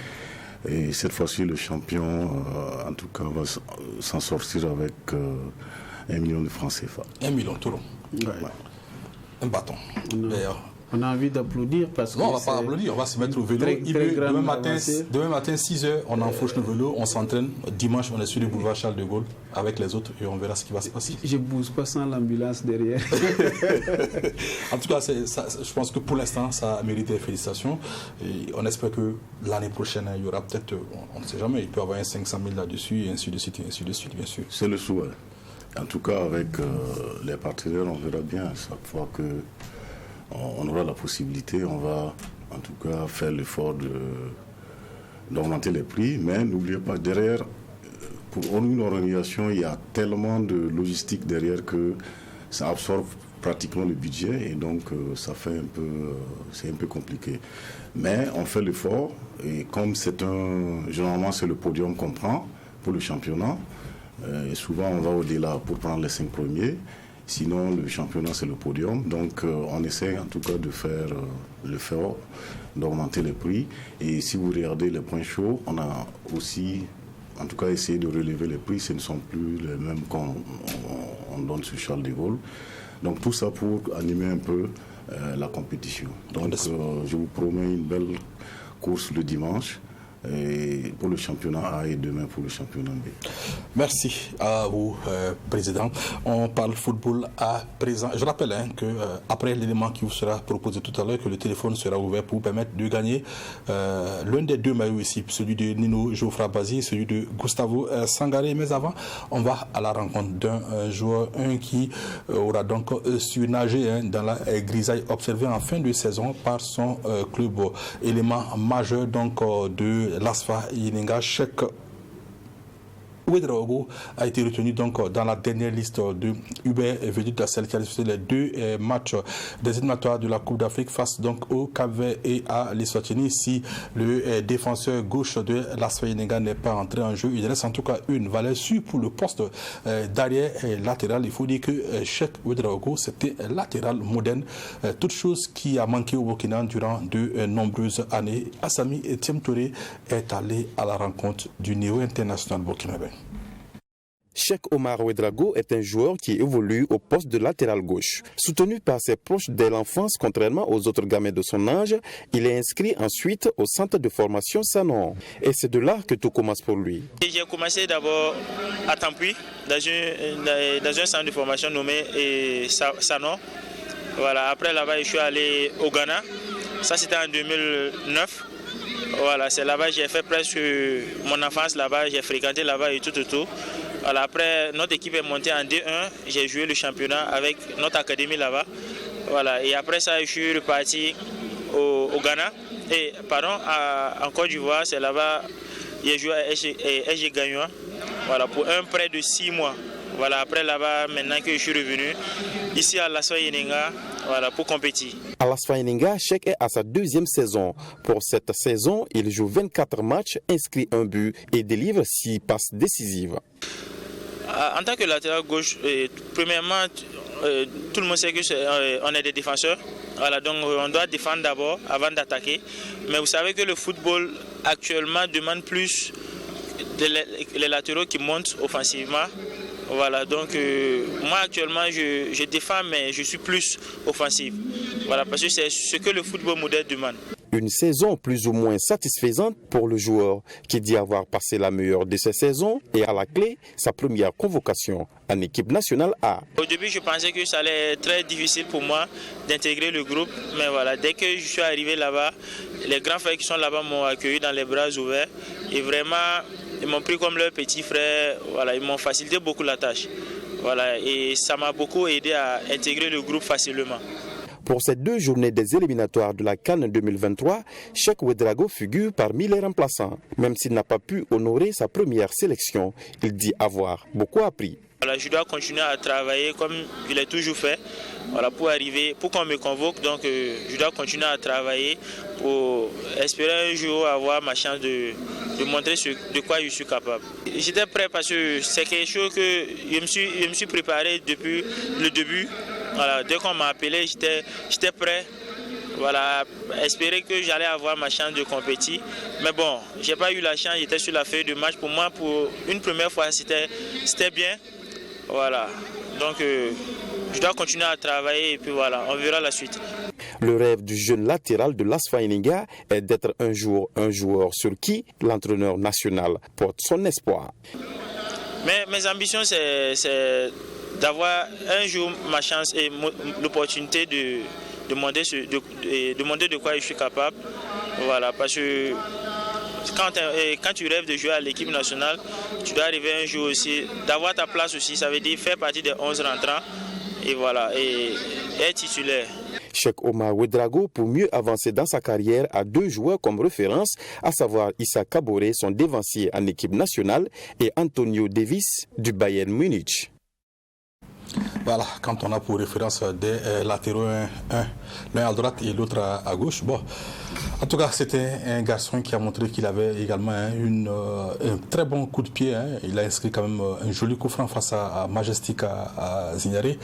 Et cette fois-ci, le champion, en tout cas, va s'en sortir avec 1 million de francs CFA. 1 million, tout rond. Ouais. Un bâton. On a envie d'applaudir parce que. Non, on ne va pas applaudir, on va se mettre au vélo. Demain matin, 6 h, on enfourche le vélo, on s'entraîne. Dimanche, on est sur le boulevard Charles de Gaulle avec les autres et on verra ce qui va se passer. Je ne bouge pas sans l'ambulance derrière. En tout cas, je pense que pour l'instant, ça mérite des félicitations. Et on espère que l'année prochaine, il y aura peut-être, on ne sait jamais, il peut y avoir un 500 000 là-dessus et ainsi de suite, bien sûr. C'est le souhait. En tout cas, avec les partenaires, on verra bien chaque fois que on aura la possibilité, on va en tout cas faire l'effort d'augmenter les prix, mais n'oubliez pas, derrière, pour une organisation, il y a tellement de logistique derrière que ça absorbe pratiquement le budget et donc ça fait c'est un peu compliqué. Mais on fait l'effort et comme généralement c'est le podium qu'on prend pour le championnat, et souvent on va au-delà pour prendre les 5 premiers. Sinon, le championnat, c'est le podium. Donc, on essaie en tout cas de faire l'effort, d'augmenter les prix. Et si vous regardez les points chauds, on a aussi, en tout cas, essayé de relever les prix. Ce ne sont plus les mêmes qu'on donne sur Charles de Gaulle. Donc, tout ça pour animer un peu la compétition. Donc, je vous promets une belle course le dimanche. Et pour le championnat A et demain pour le championnat B. Merci à vous, Président. On parle football à présent. Je rappelle que après l'élément qui vous sera proposé tout à l'heure, que le téléphone sera ouvert pour vous permettre de gagner l'un des 2 maillots ici, celui de Nino Geoffroy Bazi, celui de Gustavo Sangaré. Mais avant, on va à la rencontre d'un joueur qui aura donc surnagé dans la grisaille observée en fin de saison par son club. Élément majeur donc de l'ASFA Yeninga, Cheikh Ouedraogo a été retenu donc dans la dernière liste de Hubert Vedut, celle qui a disputé les 2 matchs des éliminatoires de la Coupe d'Afrique face donc au Cap-Vert et à l'Eswatini. Si le défenseur gauche de l'ASFA Yeninga n'est pas entré en jeu, il reste en tout cas une valeur sûre pour le poste d'arrière latéral. Il faut dire que Cheikh Ouedraogo, c'était latéral moderne, toute chose qui a manqué au Burkina durant de nombreuses années. Assami Etienne Touré est allé à la rencontre du néo international burkinabé. Cheikh Omar Ouedraogo est un joueur qui évolue au poste de latéral gauche. Soutenu par ses proches dès l'enfance, contrairement aux autres gamins de son âge, il est inscrit ensuite au centre de formation Sanon. Et c'est de là que tout commence pour lui. J'ai commencé d'abord à Tampuy, dans un centre de formation nommé Sanon. Voilà, après là-bas, je suis allé au Ghana. Ça, c'était en 2009. Voilà, c'est là-bas que j'ai fait presque mon enfance là-bas. J'ai fréquenté là-bas et tout. Voilà, après, notre équipe est montée en D1. J'ai joué le championnat avec notre académie là-bas. Voilà, et après ça, je suis reparti au Ghana. en Côte d'Ivoire, c'est là-bas, j'ai joué à SG Gagnois, voilà, pour un prêt de 6 mois. Voilà, après là-bas, maintenant que je suis revenu, ici à l'Asfa Yenenga, voilà, pour compétir. À l'Asfa Yenenga, Cheikh est à sa 2e saison. Pour cette saison, il joue 24 matchs, inscrit un but et délivre 6 passes décisives. En tant que latéral gauche, premièrement, tout le monde sait qu'on est des défenseurs. Voilà, donc on doit défendre d'abord avant d'attaquer. Mais vous savez que le football actuellement demande plus les latéraux qui montent offensivement. Voilà, donc moi actuellement je défends mais je suis plus offensif. Voilà, parce que c'est ce que le football moderne demande. Une saison plus ou moins satisfaisante pour le joueur qui dit avoir passé la meilleure de ses saisons et à la clé sa première convocation en équipe nationale A. Au début je pensais que ça allait être très difficile pour moi d'intégrer le groupe, mais voilà, dès que je suis arrivé là-bas, les grands frères qui sont là-bas m'ont accueilli dans les bras ouverts et vraiment ils m'ont pris comme leur petit frère, voilà, ils m'ont facilité beaucoup la tâche. Voilà, et ça m'a beaucoup aidé à intégrer le groupe facilement. Pour ces 2 journées des éliminatoires de la CAN 2023, Cheikh Ouedraogo figure parmi les remplaçants. Même s'il n'a pas pu honorer sa première sélection, il dit avoir beaucoup appris. Voilà, je dois continuer à travailler comme je l'ai toujours fait, voilà, pour qu'on me convoque. Donc je dois continuer à travailler pour espérer un jour avoir ma chance de montrer de quoi je suis capable. J'étais prêt parce que c'est quelque chose que je me suis préparé depuis le début. Voilà, dès qu'on m'a appelé, j'étais prêt. Voilà, espérer que j'allais avoir ma chance de compétir. Mais bon, j'ai pas eu la chance, j'étais sur la feuille de match. Pour moi, pour une première fois, c'était bien. Voilà, donc je dois continuer à travailler et puis voilà, on verra la suite. Le rêve du jeune latéral de l'Asfa Yenenga est d'être un jour un joueur sur qui l'entraîneur national porte son espoir. Mais mes ambitions, c'est d'avoir un jour ma chance et l'opportunité de demander de quoi je suis capable. Voilà, parce que quand tu rêves de jouer à l'équipe nationale, tu dois arriver un jour aussi, d'avoir ta place aussi, ça veut dire faire partie des 11 rentrants et voilà, et être titulaire. Cheikh Omar Ouedraogo, pour mieux avancer dans sa carrière, a 2 joueurs comme référence, à savoir Issa Kaboré, son dévancier en équipe nationale, et Antonio Davis du Bayern Munich. Voilà, quand on a pour référence des latéraux, l'un à droite et l'autre à gauche. Bon, en tout cas, c'était un garçon qui a montré qu'il avait également un très bon coup de pied. Il a inscrit quand même un joli coup franc face à Majestic à Zignaré.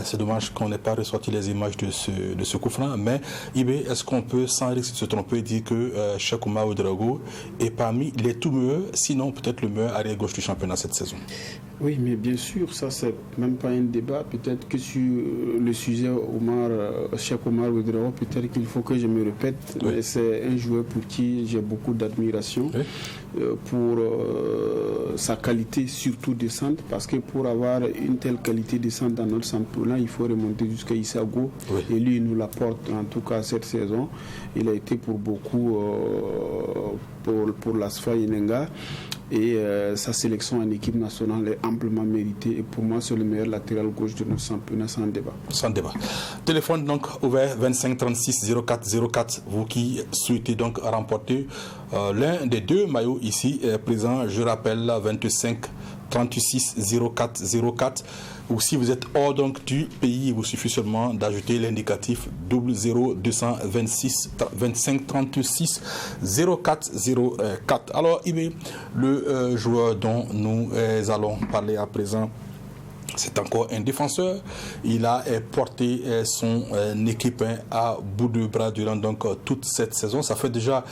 C'est dommage qu'on n'ait pas ressorti les images de ce coup franc. Mais Ibé, est-ce qu'on peut, sans risque de se tromper, dire que Cheikh Omar Ouedraogo est parmi les tout meilleurs, sinon peut-être le meilleur arrière gauche du championnat cette saison? Oui, mais bien sûr, ça c'est même pas un débat. Peut-être que sur le sujet Cheikh Omar Ouedraogo, peut-être qu'il faut que je me répète, oui. Mais c'est un joueur pour qui j'ai beaucoup d'admiration, oui. Pour sa qualité surtout de centre, parce que pour avoir une telle qualité de centre dans notre championnat, il faut remonter jusqu'à Issago, oui. Et lui il nous l'apporte en tout cas cette saison. Il a été pour beaucoup pour l'Asfa Yenenga. Et sa sélection en équipe nationale est amplement méritée. Et pour moi, c'est le meilleur latéral gauche de notre championnat, sans débat. Sans débat. Téléphone donc ouvert 25 36 04 04. Vous qui souhaitez donc remporter l'un des 2 maillots ici présents, je rappelle 25 36 04 04. Ou si vous êtes hors donc du pays, il vous suffit seulement d'ajouter l'indicatif 00 226 25 36 04 04. Alors, Ibé, le joueur dont nous allons parler à présent, c'est encore un défenseur. Il a porté son équipe à bout de bras durant donc toute cette saison. Ça fait déjà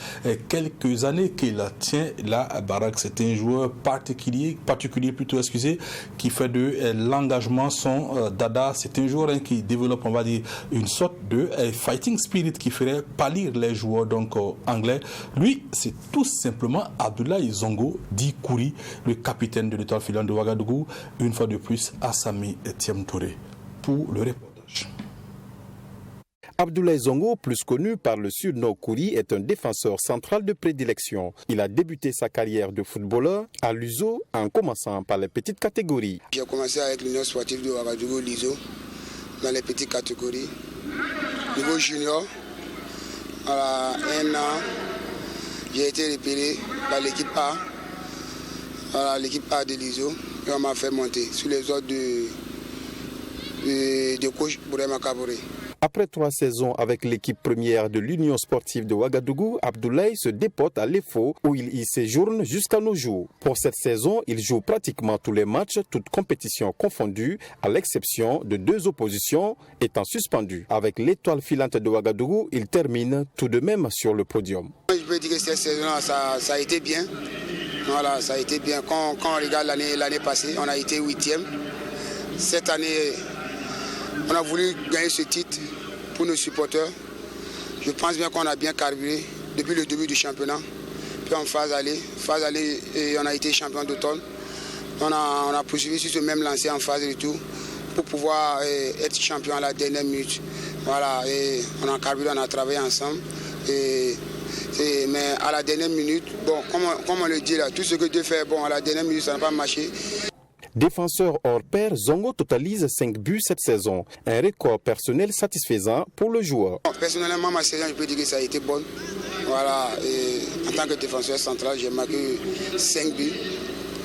quelques années qu'il tient la baraque. C'est un joueur particulier plutôt, qui fait de l'engagement son dada. C'est un joueur qui développe, on va dire, une sorte de fighting spirit qui ferait pâlir les joueurs donc anglais. Lui, c'est tout simplement Abdoulaye Zongo dit Kouri, le capitaine de l'étoile filante de Ouagadougou, une fois de plus à Sami Etienne Touré pour le reportage. Abdoulaye Zongo, plus connu par le surnom Kouri, est un défenseur central de prédilection. Il a débuté sa carrière de footballeur à l'USO en commençant par les petites catégories. J'ai commencé avec l'Union sportive de Ouagadougou, l'USO, dans les petites catégories. Niveau junior, voilà, 1 an, j'ai été repéré par l'équipe A, voilà, l'équipe A de l'ISO, et on m'a fait monter sous les ordres de coach Bourema Kaboré. Après 3 saisons avec l'équipe première de l'Union sportive de Ouagadougou, Abdoulaye se déporte à l'EFO où il y séjourne jusqu'à nos jours. Pour cette saison, il joue pratiquement tous les matchs, toutes compétitions confondues, à l'exception de 2 oppositions étant suspendues. Avec l'étoile filante de Ouagadougou, il termine tout de même sur le podium. Je peux dire que cette saison-là, ça a été bien. Voilà, ça a été bien. Quand on regarde l'année passée, on a été 8e. Cette année, on a voulu gagner ce titre pour nos supporters. Je pense bien qu'on a bien carburé depuis le début du championnat. Puis en phase aller, et on a été champion d'automne. On a poursuivi sur ce même lancé en phase retour pour pouvoir être champion à la dernière minute. Voilà, et on a carburé, on a travaillé ensemble. Mais à la dernière minute, bon, comme on le dit là, tout ce que Dieu fait, bon, à la dernière minute, ça n'a pas marché. Défenseur hors pair, Zongo totalise 5 buts cette saison. Un record personnel satisfaisant pour le joueur. Personnellement, ma saison, je peux dire que ça a été bonne. Voilà, et en tant que défenseur central, j'ai marqué 5 buts.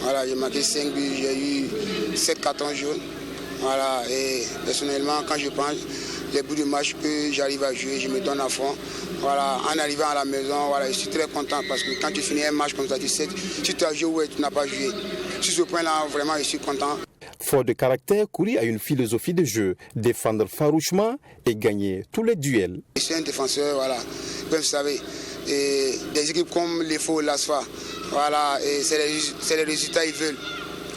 Voilà, j'ai marqué 5 buts, j'ai eu 7 cartons jaunes. Voilà, et personnellement, quand je pense les bouts de match que j'arrive à jouer, je me donne à fond. Voilà, en arrivant à la maison, voilà, je suis très content parce que quand tu finis un match comme ça, tu sais, si tu as joué ou tu n'as pas joué. Sur ce point-là, vraiment, je suis content. Fort de caractère, Kouri a une philosophie de jeu, défendre farouchement et gagner tous les duels. Je suis un défenseur, voilà, comme vous savez, et des équipes comme l'EFO, l'ASFA, voilà, c'est les résultats qu'ils veulent.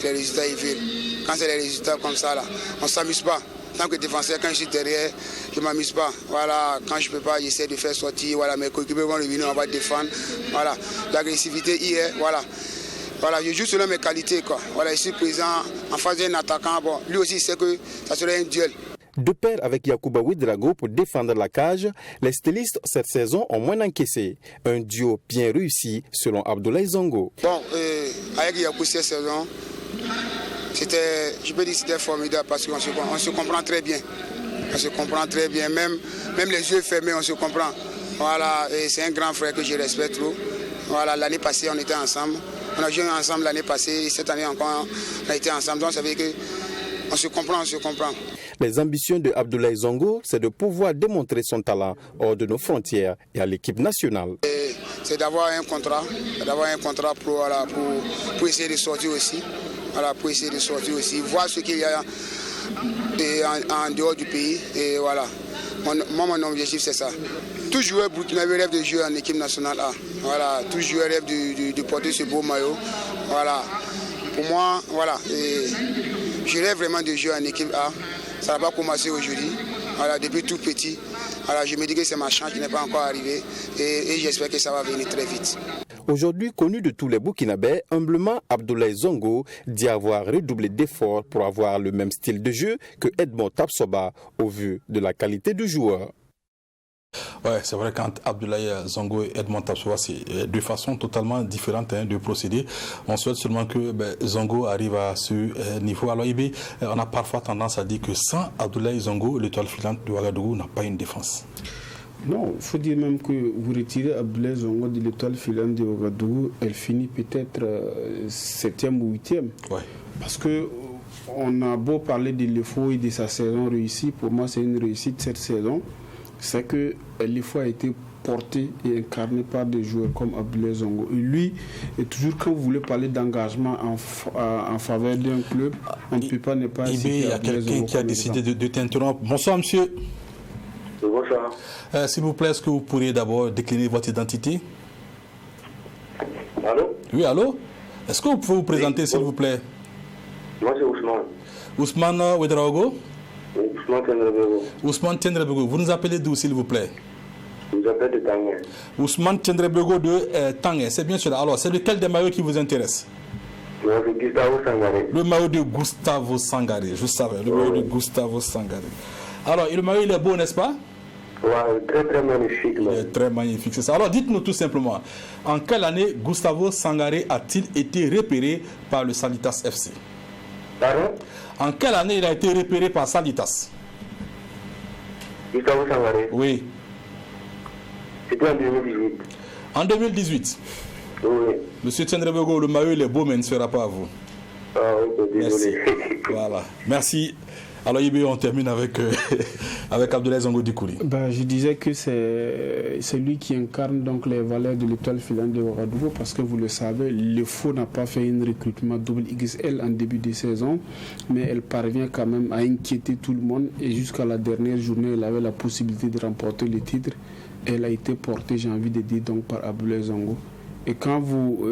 Les résultats, ils veulent. Quand c'est les résultats comme ça, là, on ne s'amuse pas. En tant que défenseur, quand je suis derrière, je ne m'amuse pas. Voilà, quand je ne peux pas, j'essaie de faire sortir. Voilà, mes coéquipiers vont revenir, on va défendre. Voilà, l'agressivité hier, voilà. Voilà, je joue selon mes qualités, quoi. Voilà, je suis présent en face d'un attaquant. Bon, lui aussi, il sait que ça serait un duel. De pair avec Yacouba Ouedraogo pour défendre la cage, les stylistes cette saison ont moins encaissé. Un duo bien réussi selon Abdoulaye Zongo. Bon, avec Yacouba cette saison, je peux dire que c'était formidable parce qu'on se comprend très bien. On se comprend très bien, même les yeux fermés, on se comprend. Voilà, et c'est un grand frère que je respecte trop. Voilà, l'année passée, on était ensemble. On a joué ensemble l'année passée, et cette année encore, on a été ensemble. Donc ça veut dire qu'on se comprend, on se comprend. Les ambitions de Abdoulaye Zongo, c'est de pouvoir démontrer son talent hors de nos frontières et à l'équipe nationale. C'est d'avoir un contrat pour essayer de sortir aussi. Voilà, pour essayer de sortir aussi, voir ce qu'il y a en dehors du pays. Et voilà, mon objectif c'est ça. Tout joueur burkinabé rêve de jouer en équipe nationale A. Voilà, tout joueur rêve de porter ce beau maillot. Voilà, pour moi, voilà, je rêve vraiment de jouer en équipe A. Ça n'a pas commencé aujourd'hui. Voilà, depuis tout petit. Voilà, je me dis que c'est ma chance qui n'est pas encore arrivée et j'espère que ça va venir très vite. Aujourd'hui connu de tous les Burkinabés, humblement Abdoulaye Zongo dit avoir redoublé d'efforts pour avoir le même style de jeu que Edmond Tapsoba au vu de la qualité du joueur. Ouais, c'est vrai qu'entre Abdoulaye Zongo et Edmond Tapsoba, c'est 2 façons totalement différentes de procéder. On souhaite seulement que Zongo arrive à ce niveau. Alors, on a parfois tendance à dire que sans Abdoulaye Zongo, l'étoile filante de Ouagadougou n'a pas une défense. Non, il faut dire même que vous retirez Abdoulaye Zongo de l'étoile filante de Ouagadougou, elle finit peut-être 7e ou 8e. Ouais. Parce que on a beau parler de l'EFO et de sa saison réussie, pour moi c'est une réussite cette saison. C'est que l'EFO a été porté et incarné par des joueurs comme Abdoulaye Zongo. Et lui, et toujours quand vous voulez parler d'engagement en faveur d'un club, on ne peut pas ne pas citer. Il y a quelqu'un qui a décidé de t'interrompre. Bonsoir monsieur. Bonsoir. S'il vous plaît, est-ce que vous pourriez d'abord décliner votre identité? Allô? Oui, allô? Est-ce que vous pouvez vous présenter, s'il vous plaît? Moi, c'est Ousmane. Ousmane Ouedraogo? Ousmane Tendrebego. Ousmane Tendrebego. Vous nous appelez d'où, s'il vous plaît? Je vous appelle de Tanguay. Ousmane Tendrebego de Tanguay, c'est bien cela. Alors, c'est lequel des maillots qui vous intéresse? Le Gustavo Sangaré. Le maillot de Gustavo Sangaré, je savais, le maillot de Gustavo Sangaré. Alors, le maillot, il est beau, n'est-ce pas? Oui, très très magnifique. Il est très magnifique, c'est ça. Alors, dites-nous tout simplement, en quelle année Gustavo Sangaré a-t-il été repéré par le Salitas FC? Pardon? En quelle année il a été repéré par Salitas? Gustavo Sangaré? Oui. C'était en 2018. En 2018? Oui. Monsieur Tchendrebego, le maillot il est beau, mais il ne sera pas à vous. Ah oui, désolé. Merci. Voilà. Merci. Alors, Ibi, on termine avec, avec Abdoulaye Zongo Dikouri. Je disais que c'est lui qui incarne donc les valeurs de l'Étoile filante de Ouagadougou, parce que vous le savez, le FO n'a pas fait un recrutement double XL en début de saison, mais elle parvient quand même à inquiéter tout le monde, et jusqu'à la dernière journée, elle avait la possibilité de remporter le titre. Elle a été portée, j'ai envie de dire, donc par Abdoulaye Zongo. Et quand vous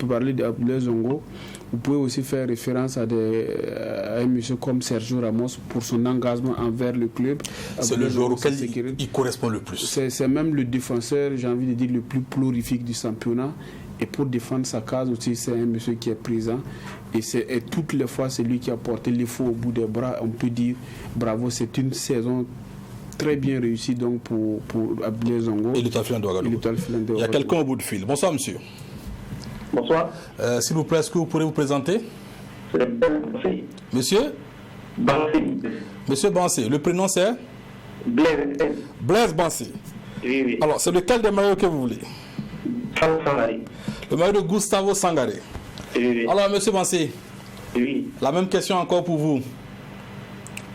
parlez d'Abdoulaye Zongo, vous pouvez aussi faire référence à un monsieur comme Sergio Ramos pour son engagement envers le club. C'est le joueur auquel il correspond le plus. C'est même le défenseur, j'ai envie de dire, le plus prolifique du championnat. Et pour défendre sa case aussi, c'est un monsieur qui est présent. Et toutes les fois, c'est lui qui a porté les faux au bout des bras. On peut dire bravo, c'est une saison très bien réussie donc pour Abdoulaye Zongo. Et l'Étoile filante de Ouagadougou. Il y a quelqu'un au bout de fil. Bonsoir, monsieur. Bonsoir. S'il vous plaît, est-ce que vous pourrez vous présenter? Monsieur Bansé. Monsieur Bansé. Le prénom c'est Blaise. Blaise Bansé. Oui. Alors, c'est lequel des maillots que vous voulez? Sangaré. Le maillot de Gustavo Sangaré. Oui. Alors, monsieur Bansé. Oui. La même question encore pour vous.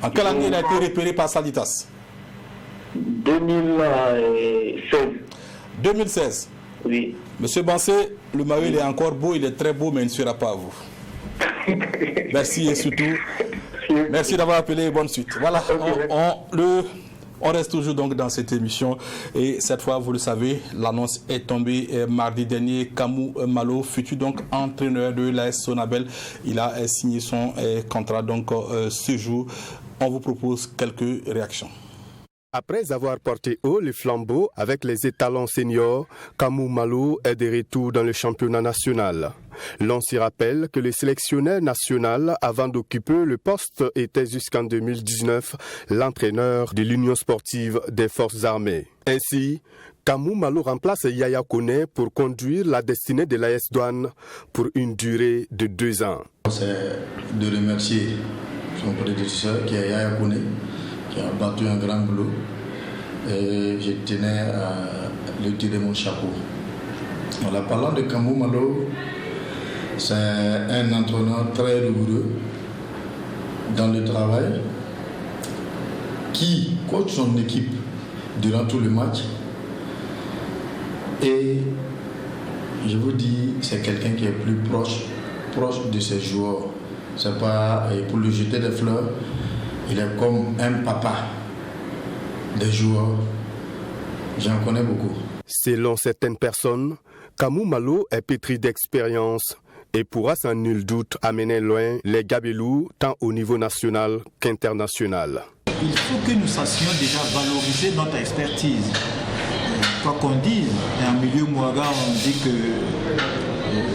En quelle année il a été repéré par Salitas? 2016. 2016. Oui. Monsieur Bansé, le maillot il est encore beau, il est très beau, mais il ne sera pas à vous. Merci et surtout, merci d'avoir appelé et bonne suite. Voilà, on reste toujours donc dans cette émission et cette fois, vous le savez, l'annonce est tombée mardi dernier. Kamou Malo, futur donc entraîneur de l'AS Sonabel, il a signé son contrat donc ce jour. On vous propose quelques réactions. Après avoir porté haut les flambeaux avec les étalons seniors, Kamou Malo est de retour dans le championnat national. L'on s'y rappelle que le sélectionneur national, avant d'occuper le poste, était jusqu'en 2019 l'entraîneur de l'Union sportive des forces armées. Ainsi, Kamou Malo remplace Yaya Kone pour conduire la destinée de l'AS Douane pour une durée de 2 ans. C'est de remercier son prédécesseur qui est Yaya Kone, qui a battu un grand boulot, et je tenais à lui tirer mon chapeau. En parlant de Kamou Malo, c'est un entraîneur très rigoureux dans le travail, qui coach son équipe durant tout le match, et je vous dis, c'est quelqu'un qui est plus proche de ses joueurs. C'est pas pour lui jeter des fleurs. Il est comme un papa des joueurs. J'en connais beaucoup. Selon certaines personnes, Kamou Malo est pétri d'expérience et pourra sans nul doute amener loin les Gabelous tant au niveau national qu'international. Il faut que nous sachions déjà valoriser notre expertise. Quoi qu'on dise, en milieu Mouaga, on dit que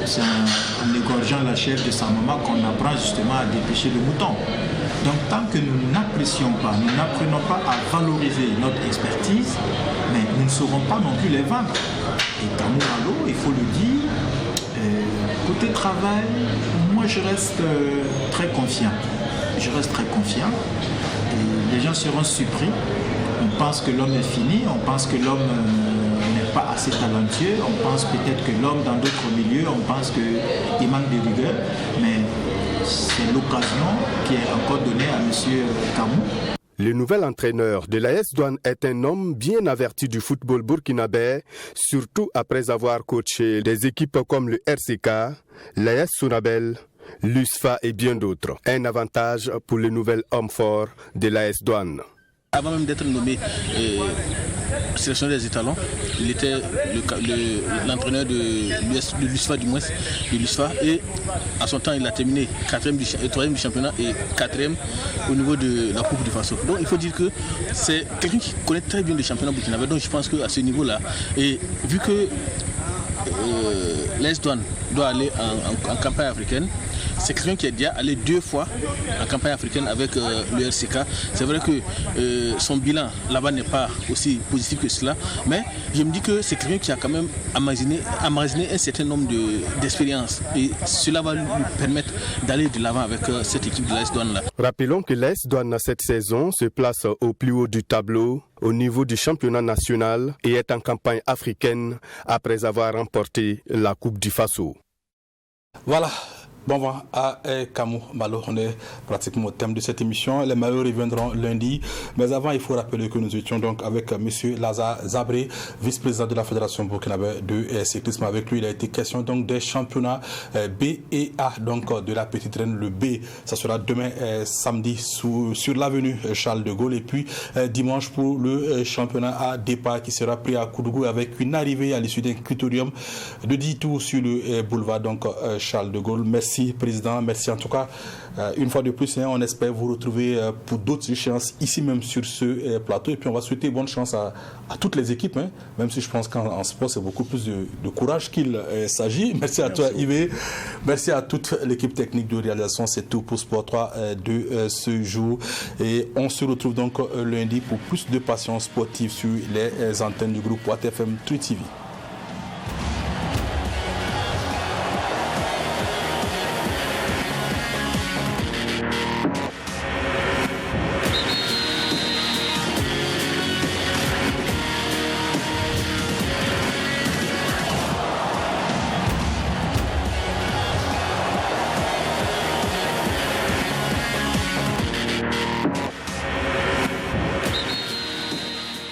c'est en égorgeant la chair de sa maman qu'on apprend justement à dépêcher le mouton. Donc tant que nous n'apprécions pas, nous n'apprenons pas à valoriser notre expertise, mais nous ne saurons pas non plus les vendre. Et Kamou Malo, il faut le dire, côté travail, moi je reste très confiant. Je reste très confiant. Et les gens seront surpris. On pense que l'homme est fini, on pense que l'homme n'est pas assez talentueux, on pense peut-être que l'homme dans d'autres milieux, on pense qu'il manque de rigueur, mais c'est l'occasion qui est encore donnée à M. Kamou. Le nouvel entraîneur de l'AS Douane est un homme bien averti du football burkinabé, surtout après avoir coaché des équipes comme le RCK, l'AS Sonabel, l'USFA et bien d'autres. Un avantage pour le nouvel homme fort de l'AS Douane. Avant même d'être nommé sélectionneur des étalons, il était l'entraîneur de l'USFA du moins, de l'USFA, et à son temps il a terminé 3e du championnat et 4e au niveau de la Coupe du Faso. Donc il faut dire que c'est quelqu'un qui connaît très bien le championnat burkinabé, donc je pense qu'à ce niveau-là, et vu que l'AS Douane doit aller en campagne africaine, c'est quelqu'un qui est déjà allé 2 fois en campagne africaine avec le RCK. C'est vrai que son bilan là-bas n'est pas aussi positif que cela, mais je me dis que c'est quelqu'un qui a quand même emmagasiné un certain nombre d'expériences et cela va lui permettre d'aller de l'avant avec cette équipe de l'AS Douanes là. Rappelons que l'AS Douanes cette saison se place au plus haut du tableau au niveau du championnat national et est en campagne africaine après avoir remporté la Coupe du Faso. Voilà. Bon, on va à Kamou Malo, on est pratiquement au thème de cette émission. Les maillots reviendront lundi. Mais avant, il faut rappeler que nous étions donc avec M. Lazare Zabré, vice-président de la Fédération burkinabé de cyclisme. Avec lui, il a été question donc des championnats B et A, donc de la petite reine. Le B, ça sera demain samedi sur l'avenue Charles de Gaulle. Et puis dimanche pour le championnat A départ qui sera pris à Koudougou avec une arrivée à l'issue d'un critérium de 10 tours sur le boulevard donc Charles de Gaulle. Merci Président, merci en tout cas. Une fois de plus, on espère vous retrouver pour d'autres échéances ici même sur ce plateau. Et puis on va souhaiter bonne chance à toutes les équipes, même si je pense qu'en sport c'est beaucoup plus de courage qu'il s'agit. Merci à toi Yves, merci à toute l'équipe technique de réalisation. C'est tout pour Sport 3 de ce jour. Et on se retrouve donc lundi pour plus de passion sportive sur les antennes du groupe Watt FM 3 TV.